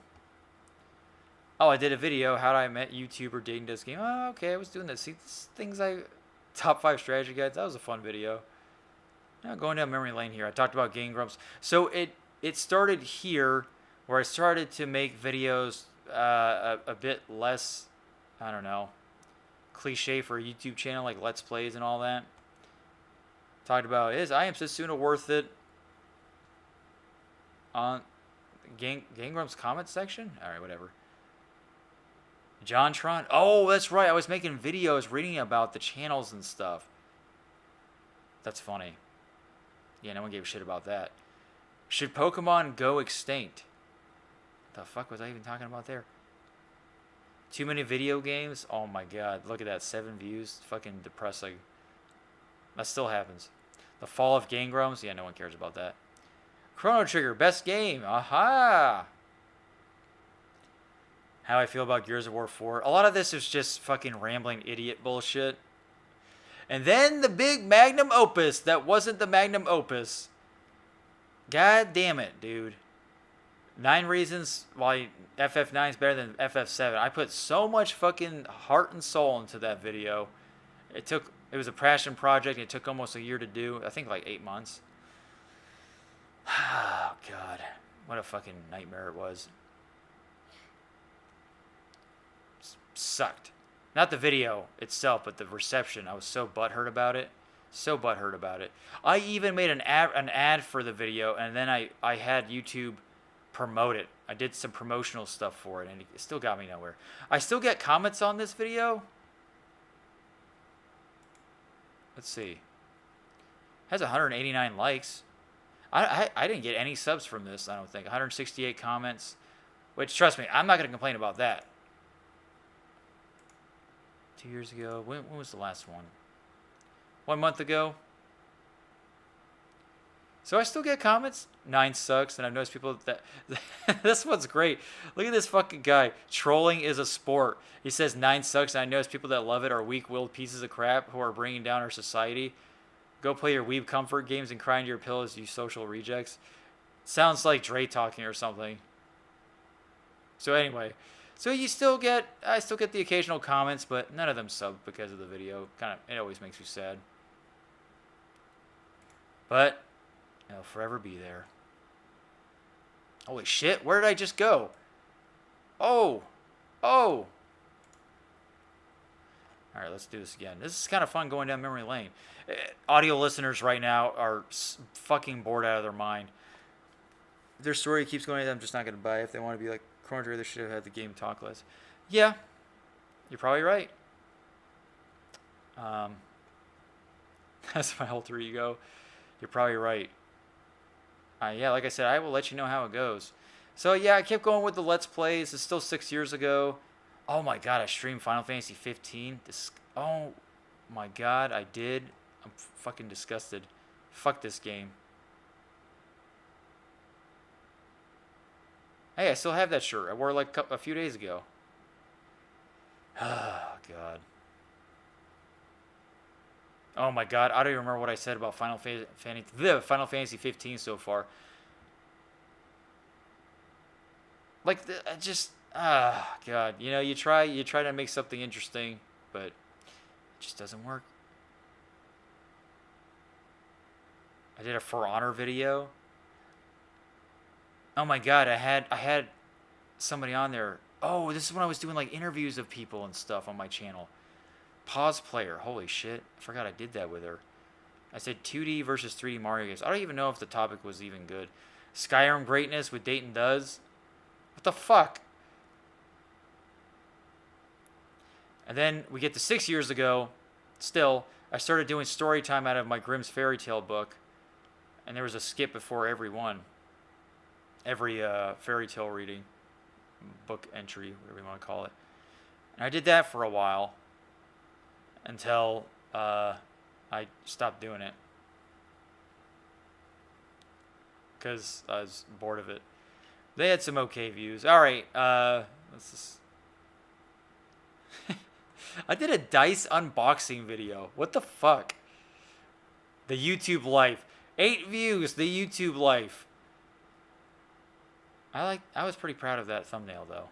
Oh, I did a video, how I met YouTuber dating this game. Oh, okay, I was doing this. See, things top 5 strategy guides. That was a fun video. Now going down memory lane here. I talked about Game Grumps. So it started here, where I started to make videos a bit less, I don't know, cliche for a YouTube channel, like Let's Plays and all that. Talked about, is I Am Setsuna worth it? On Gangrum's comment section? Alright, whatever. JonTron? Oh, that's right. I was making videos reading about the channels and stuff. That's funny. Yeah, no one gave a shit about that. Should Pokemon go extinct? The fuck was I even talking about there? Too many video games? Oh my god. Look at that. 7 views. Fucking depressing. That still happens. The fall of Gangrums? Yeah, no one cares about that. Chrono Trigger. Best game. Aha! How I feel about Gears of War 4. A lot of this is just fucking rambling idiot bullshit. And then the big magnum opus that wasn't the magnum opus. God damn it, dude. 9 reasons why FF9 is better than FF7. I put so much fucking heart and soul into that video. It was a passion project. It took almost a year to do. I think like 8 months. Oh, God. What a fucking nightmare it was. Sucked. Not the video itself, but the reception. I was so butthurt about it. So butthurt about it. I even made an ad for the video, and then I had YouTube promote it. I did some promotional stuff for it, and it still got me nowhere. I still get comments on this video. Let's see. It has 189 likes. I didn't get any subs from this, I don't think. 168 comments. Which, trust me, I'm not going to complain about that. 2 years ago. When was the last one? 1 month ago. So I still get comments. 9 sucks, and I've noticed people that this one's great. Look at this fucking guy. Trolling is a sport. He says 9 sucks, and I notice people that love it are weak-willed pieces of crap who are bringing down our society. Go play your weeb comfort games and cry into your pillows, you social rejects. Sounds like Dre talking or something. So anyway, so I still get the occasional comments, but none of them sub because of the video. It always makes me sad. But it'll forever be there. Holy shit, where did I just go? Oh. Alright, let's do this again. This is kind of fun going down memory lane. Audio listeners right now are fucking bored out of their mind. Their story keeps going, I'm just not going to buy it. If they want to be like, Chrono Trigger, they should have had the game talk less. Yeah, you're probably right. That's my alter ego. You're probably right. Yeah, like I said, I will let you know how it goes. So yeah, I kept going with the Let's Plays. It's still 6 years ago. Oh my god, I streamed Final Fantasy 15. Oh my god, I did. I'm fucking disgusted. Fuck this game. Hey, I still have that shirt. I wore it like a few days ago. Oh god. Oh my god, I don't even remember what I said about Final Fantasy 15 so far. Like, god, you know, you try to make something interesting, but it just doesn't work. I did a For Honor video. Oh my god, I had somebody on there. Oh, this is when I was doing like interviews of people and stuff on my channel. Pause player. Holy shit. I forgot I did that with her. I said 2D versus 3D Mario games. I don't even know if the topic was even good. Skyrim greatness with Dayton Does. What the fuck? And then we get to 6 years ago. Still, I started doing story time out of my Grimm's Fairy Tale book. And there was a skip before every one. Every fairy tale reading. Book entry, whatever you want to call it. And I did that for a while. Until I stopped doing it. Because I was bored of it. They had some okay views. Alright, let's just... I did a DICE unboxing video. What the fuck? The YouTube life. 8 views, the YouTube life. I was pretty proud of that thumbnail though.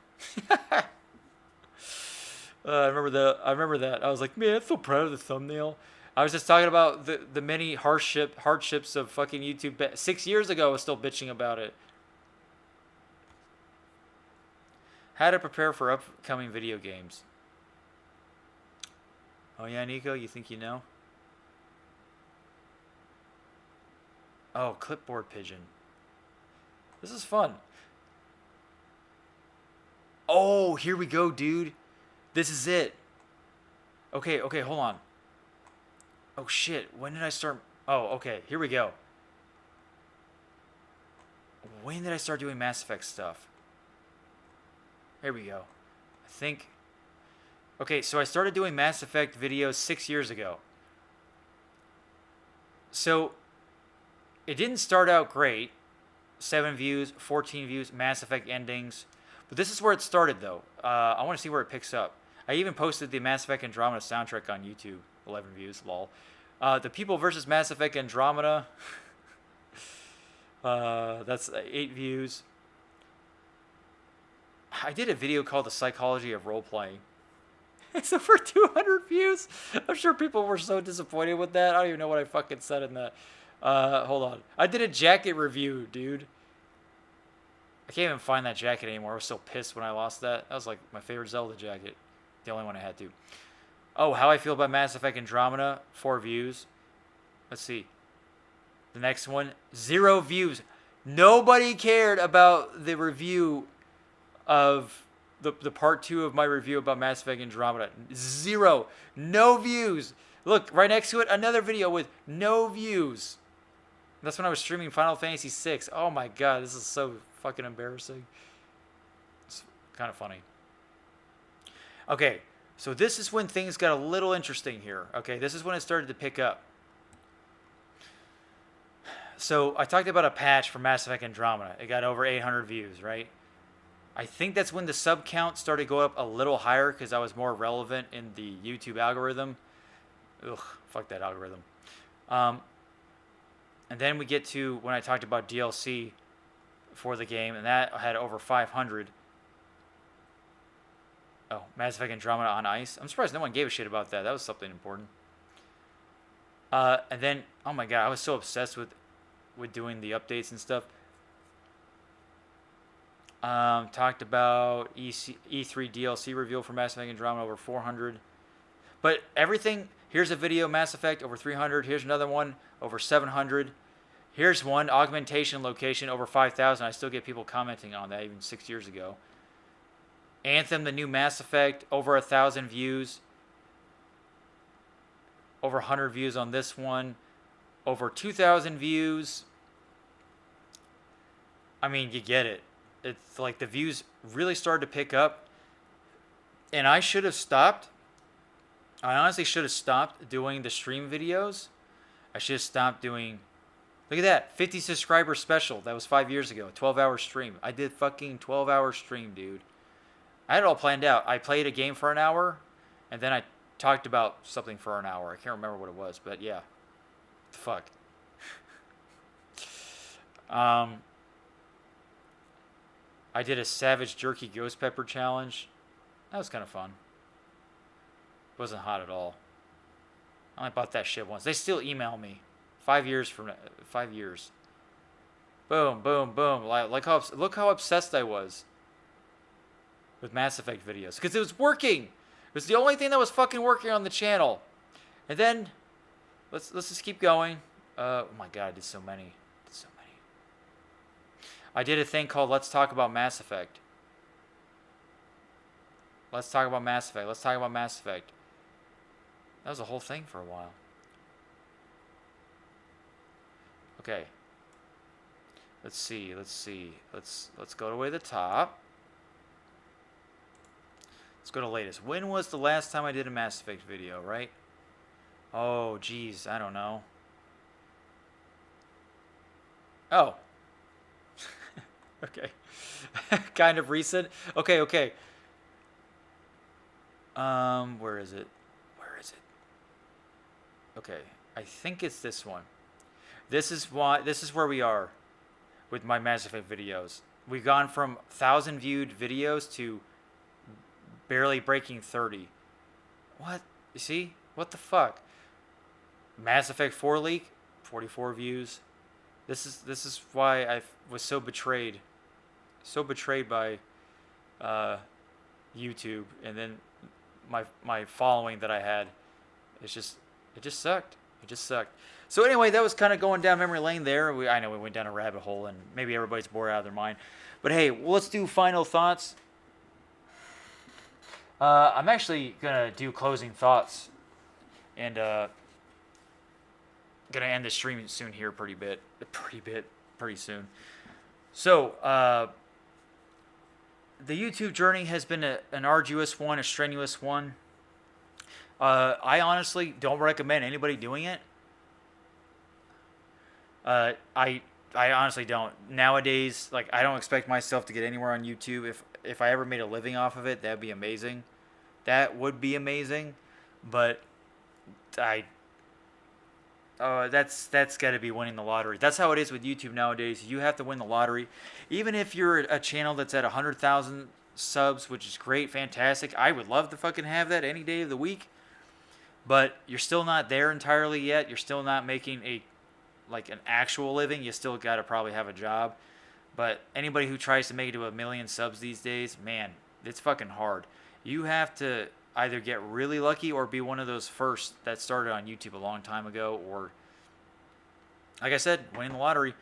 I remember that. I was like, man, I'm so proud of the thumbnail. I was just talking about the many hardships of fucking YouTube. 6 years ago, I was still bitching about it. How to prepare for upcoming video games. Oh yeah, Niko, you think you know? Oh, clipboard pigeon. This is fun. Oh, here we go, dude. This is it. Okay, hold on. Oh shit, when did I start? Oh, okay, here we go. When did I start doing Mass Effect stuff? Here we go. I think... Okay, so I started doing Mass Effect videos 6 years ago. So, it didn't start out great. 7 views, 14 views, Mass Effect endings. But this is where it started, though. I want to see where it picks up. I even posted the Mass Effect Andromeda soundtrack on YouTube. 11 views, lol. The People versus Mass Effect Andromeda. That's 8 views. I did a video called The Psychology of Role-Playing. It's over 200 views. I'm sure people were so disappointed with that. I don't even know what I fucking said in that. Hold on. I did a jacket review, dude. I can't even find that jacket anymore. I was so pissed when I lost that. That was like my favorite Zelda jacket. The only one I had to. Oh, how I feel about Mass Effect Andromeda. 4 views. Let's see. The next one. 0 views. Nobody cared about the review of the part 2 of my review about Mass Effect Andromeda. 0. No views. Look, right next to it, another video with no views. That's when I was streaming Final Fantasy VI. Oh my god, this is so fucking embarrassing. It's kind of funny. Okay, so this is when things got a little interesting here. Okay, this is when it started to pick up. So I talked about a patch for Mass Effect Andromeda. It got over 800 views, right? I think that's when the sub count started to go up a little higher because I was more relevant in the YouTube algorithm. Ugh, fuck that algorithm. And then we get to when I talked about DLC for the game, and that had over 500. Oh, Mass Effect Andromeda on ice. I'm surprised no one gave a shit about that. That was something important. And then, oh my god, I was so obsessed with doing the updates and stuff. Talked about E3 DLC reveal for Mass Effect Andromeda, over 400. But everything, here's a video, Mass Effect, over 300. Here's another one, over 700. Here's one, augmentation location, over 5,000. I still get people commenting on that even 6 years ago. Anthem, the new Mass Effect, over 1,000 views. Over 100 views on this one. Over 2,000 views. I mean, you get it. It's like the views really started to pick up. And I should have stopped. I honestly should have stopped doing the stream videos. I should have stopped doing... Look at that. 50 subscriber special. That was 5 years ago. 12-hour stream. I did fucking 12-hour stream, dude. I had it all planned out. I played a game for an hour. And then I talked about something for an hour. I can't remember what it was. But yeah. Fuck. I did a Savage Jerky Ghost Pepper challenge. That was kind of fun. It wasn't hot at all. I only bought that shit once. They still email me. 5 years from now. 5 years. Boom, boom, boom. Like how, look how obsessed I was with Mass Effect videos. Because it was working. It was the only thing that was fucking working on the channel. And then, let's just keep going. Oh my god, I did so many. I did a thing called Let's Talk About Mass Effect. Let's talk about Mass Effect. Let's talk about Mass Effect. That was a whole thing for a while. Okay. Let's see. Let's go to way the top. Let's go to latest. When was the last time I did a Mass Effect video, right? Oh, geez. I don't know. Oh. Okay. Kind of recent. Okay. Where is it? Okay. I think it's this one. This is where we are with my Mass Effect videos. We've gone from 1,000 viewed videos to barely breaking 30. What? You see? What the fuck? Mass Effect 4 leak, 44 views. This is why I was so betrayed. So betrayed by YouTube, and then my following that I had. It just sucked. It just sucked. So anyway, that was kind of going down memory lane there. I know we went down a rabbit hole, and maybe everybody's bored out of their mind. But hey, let's do final thoughts. I'm actually gonna do closing thoughts, and gonna end the stream soon here, pretty soon. So, the YouTube journey has been an arduous one, a strenuous one. I honestly don't recommend anybody doing it. I honestly don't. Nowadays, like, I don't expect myself to get anywhere on YouTube. If I ever made a living off of it, that'd be amazing. That would be amazing. But that's got to be winning the lottery. That's how it is with YouTube nowadays. You have to win the lottery. Even if you're a channel that's at 100,000 subs, which is great, fantastic. I would love to fucking have that any day of the week. But you're still not there entirely yet. You're still not making an actual living. You still got to probably have a job. But anybody who tries to make it to 1 million subs these days, man, it's fucking hard. You have to either get really lucky or be one of those first that started on YouTube a long time ago, or, like I said, winning the lottery.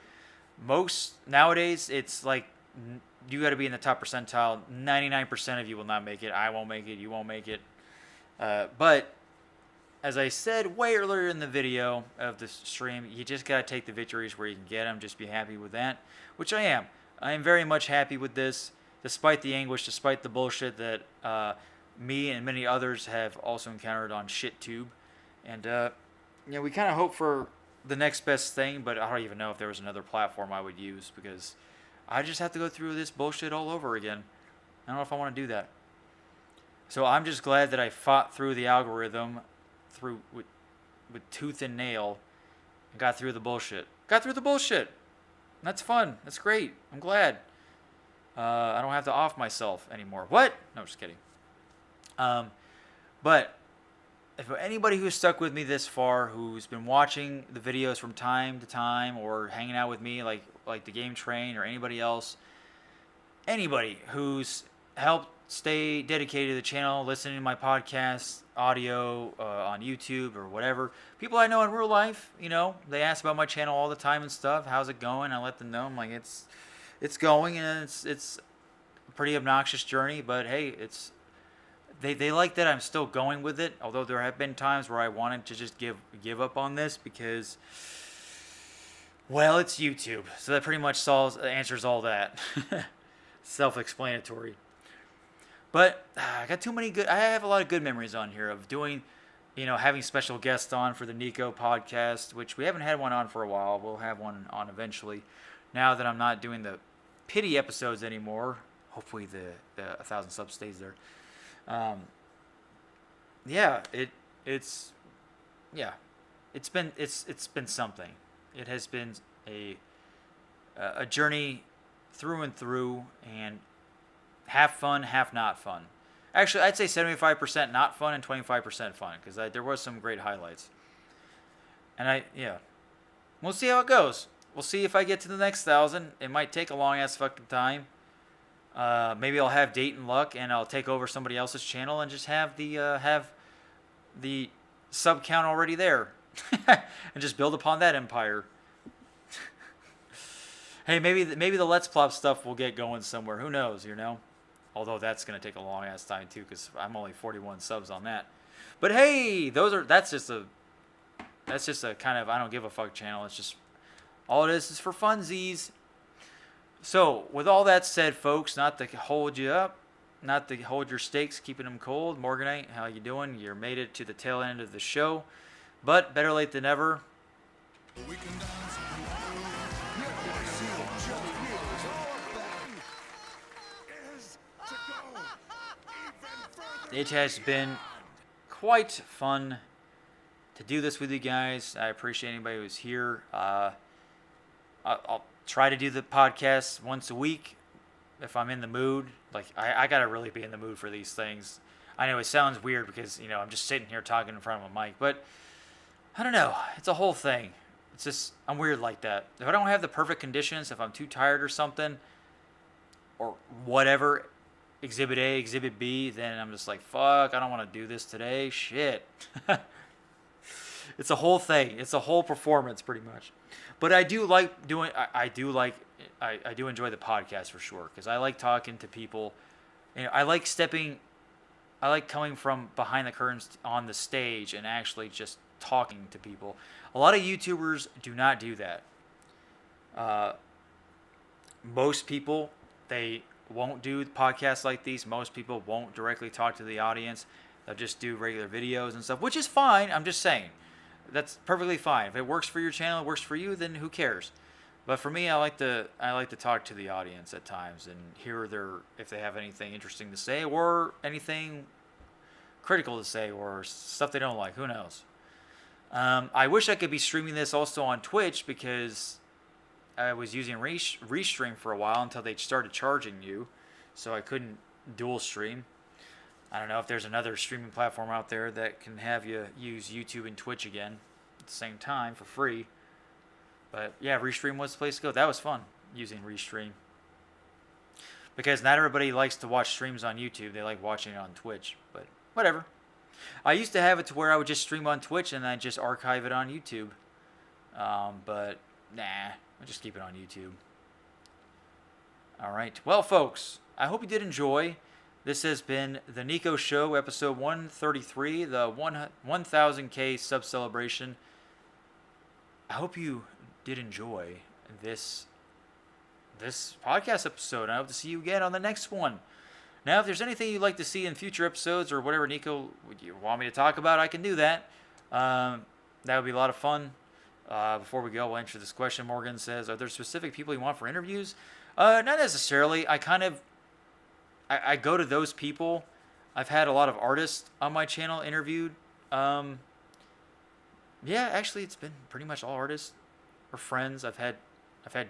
Most nowadays, it's like you got to be in the top percentile. 99% of you will not make it. I won't make it. You won't make it. But as I said way earlier in the video of the stream, you just got to take the victories where you can get them. Just be happy with that, which I am. I am very much happy with this, despite the anguish, despite the bullshit that me and many others have also encountered on ShitTube. And, we kind of hope for the next best thing, but I don't even know if there was another platform I would use, because I just have to go through this bullshit all over again. I don't know if I want to do that. So I'm just glad that I fought through the algorithm with tooth and nail and got through the bullshit. That's fun. That's great. I'm glad. I don't have to off myself anymore. What? No, just kidding. But if anybody who's stuck with me this far, who's been watching the videos from time to time, or hanging out with me like the Game Train, or anybody else, anybody who's helped stay dedicated to the channel, listening to my podcast, audio on YouTube or whatever. People I know in real life, they ask about my channel all the time and stuff. How's it going? I let them know. I'm like, it's going, and it's a pretty obnoxious journey, but hey, they like that I'm still going with it. Although there have been times where I wanted to just give up on this, because, well, it's YouTube, so that pretty much answers all that. Self-explanatory. But I have a lot of good memories on here of doing, having special guests on for the Niko podcast, which we haven't had one on for a while. We'll have one on eventually. Now that I'm not doing the pity episodes anymore, hopefully the 1,000 subs stays there. It's been something. It has been a journey through and through, and half fun, half not fun. Actually, I'd say 75% not fun and 25% fun, because there was some great highlights. And we'll see how it goes. We'll see if I get to the next 1,000. It might take a long ass fucking time. Maybe I'll have Dayton luck, and I'll take over somebody else's channel and just have the sub count already there, and just build upon that empire. Hey, maybe the Let's Plop stuff will get going somewhere. Who knows? Although that's gonna take a long ass time too, because I'm only 41 subs on that. But hey, that's just a kind of I don't give a fuck channel. It's just all it is for funsies. So, with all that said, folks, not to hold you up, not to hold your steaks, keeping them cold. Morganite, how you doing? You made it to the tail end of the show, but better late than never. It has been quite fun to do this with you guys. I appreciate anybody who's here. I'll try to do the podcast once a week if I'm in the mood. Like, I gotta really be in the mood for these things. I know it sounds weird because, I'm just sitting here talking in front of a mic, but I don't know. It's a whole thing. It's just, I'm weird like that. If I don't have the perfect conditions, if I'm too tired or something, or whatever, Exhibit A, Exhibit B, then I'm just like, fuck, I don't want to do this today. Shit. It's a whole thing. It's a whole performance, pretty much. But I do like doing. I do enjoy the podcast for sure, because I like talking to people. I like stepping I like coming from behind the curtains on the stage and actually just talking to people. A lot of YouTubers do not do that. Most people, they won't do podcasts like these. Most people won't directly talk to the audience. They'll just do regular videos and stuff, which is fine. I'm just saying. That's perfectly fine. If it works for your channel, it works for you, then who cares? But for me, I like to talk to the audience at times and hear if they have anything interesting to say or anything critical to say or stuff they don't like. Who knows? I wish I could be streaming this also on Twitch because I was using Restream for a while until they started charging you, so I couldn't dual stream. I don't know if there's another streaming platform out there that can have you use YouTube and Twitch again at the same time for free. But yeah, Restream was the place to go. That was fun, using Restream. Because not everybody likes to watch streams on YouTube. They like watching it on Twitch. But whatever. I used to have it to where I would just stream on Twitch and then just archive it on YouTube. But nah, I'll just keep it on YouTube. Alright. Well, folks, I hope you did enjoy. This has been the Niko Show, episode 133, the 1000K sub celebration. I hope you did enjoy this podcast episode. I hope to see you again on the next one. Now, if there's anything you'd like to see in future episodes or whatever Niko you want me to talk about, I can do that. That would be a lot of fun. Before we go, we'll answer this question. Morgan says, are there specific people you want for interviews? Not necessarily. I go to those people. I've had a lot of artists on my channel interviewed. Yeah, actually, it's been pretty much all artists or friends. I've had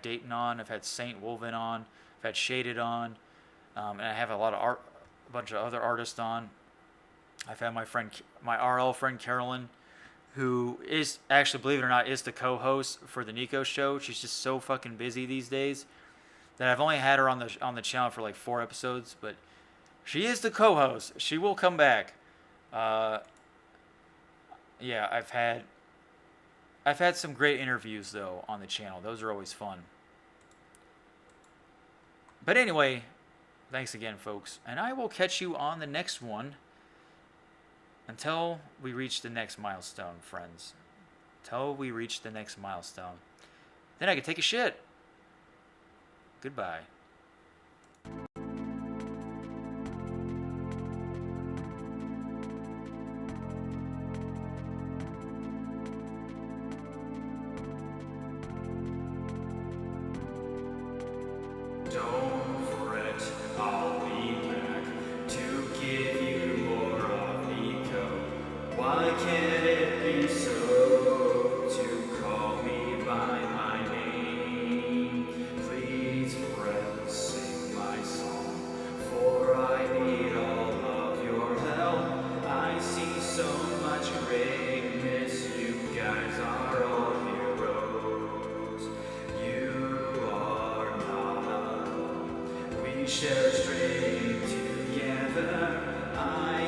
Dayton on. I've had Saint Wolven on. I've had Shaded on, and I have a bunch of other artists on. I've had my RL friend Carolyn, who is actually, believe it or not, is the co-host for the Niko Show. She's just so fucking busy these days that I've only had her on the channel for like 4 episodes, but she is the co-host. She will come back. Yeah, I've had some great interviews though on the channel. Those are always fun. But anyway, thanks again, folks, and I will catch you on the next one. Until we reach the next milestone, friends. Until we reach the next milestone. Then I can take a shit. Goodbye. Don't fret, I'll be back to give you more of Niko. Why can't it be so to call me by my name? Please, friends, sing my song, for I need all of your help. I see so much greatness, you guys are all heroes. You are not alone, we share a dream together. I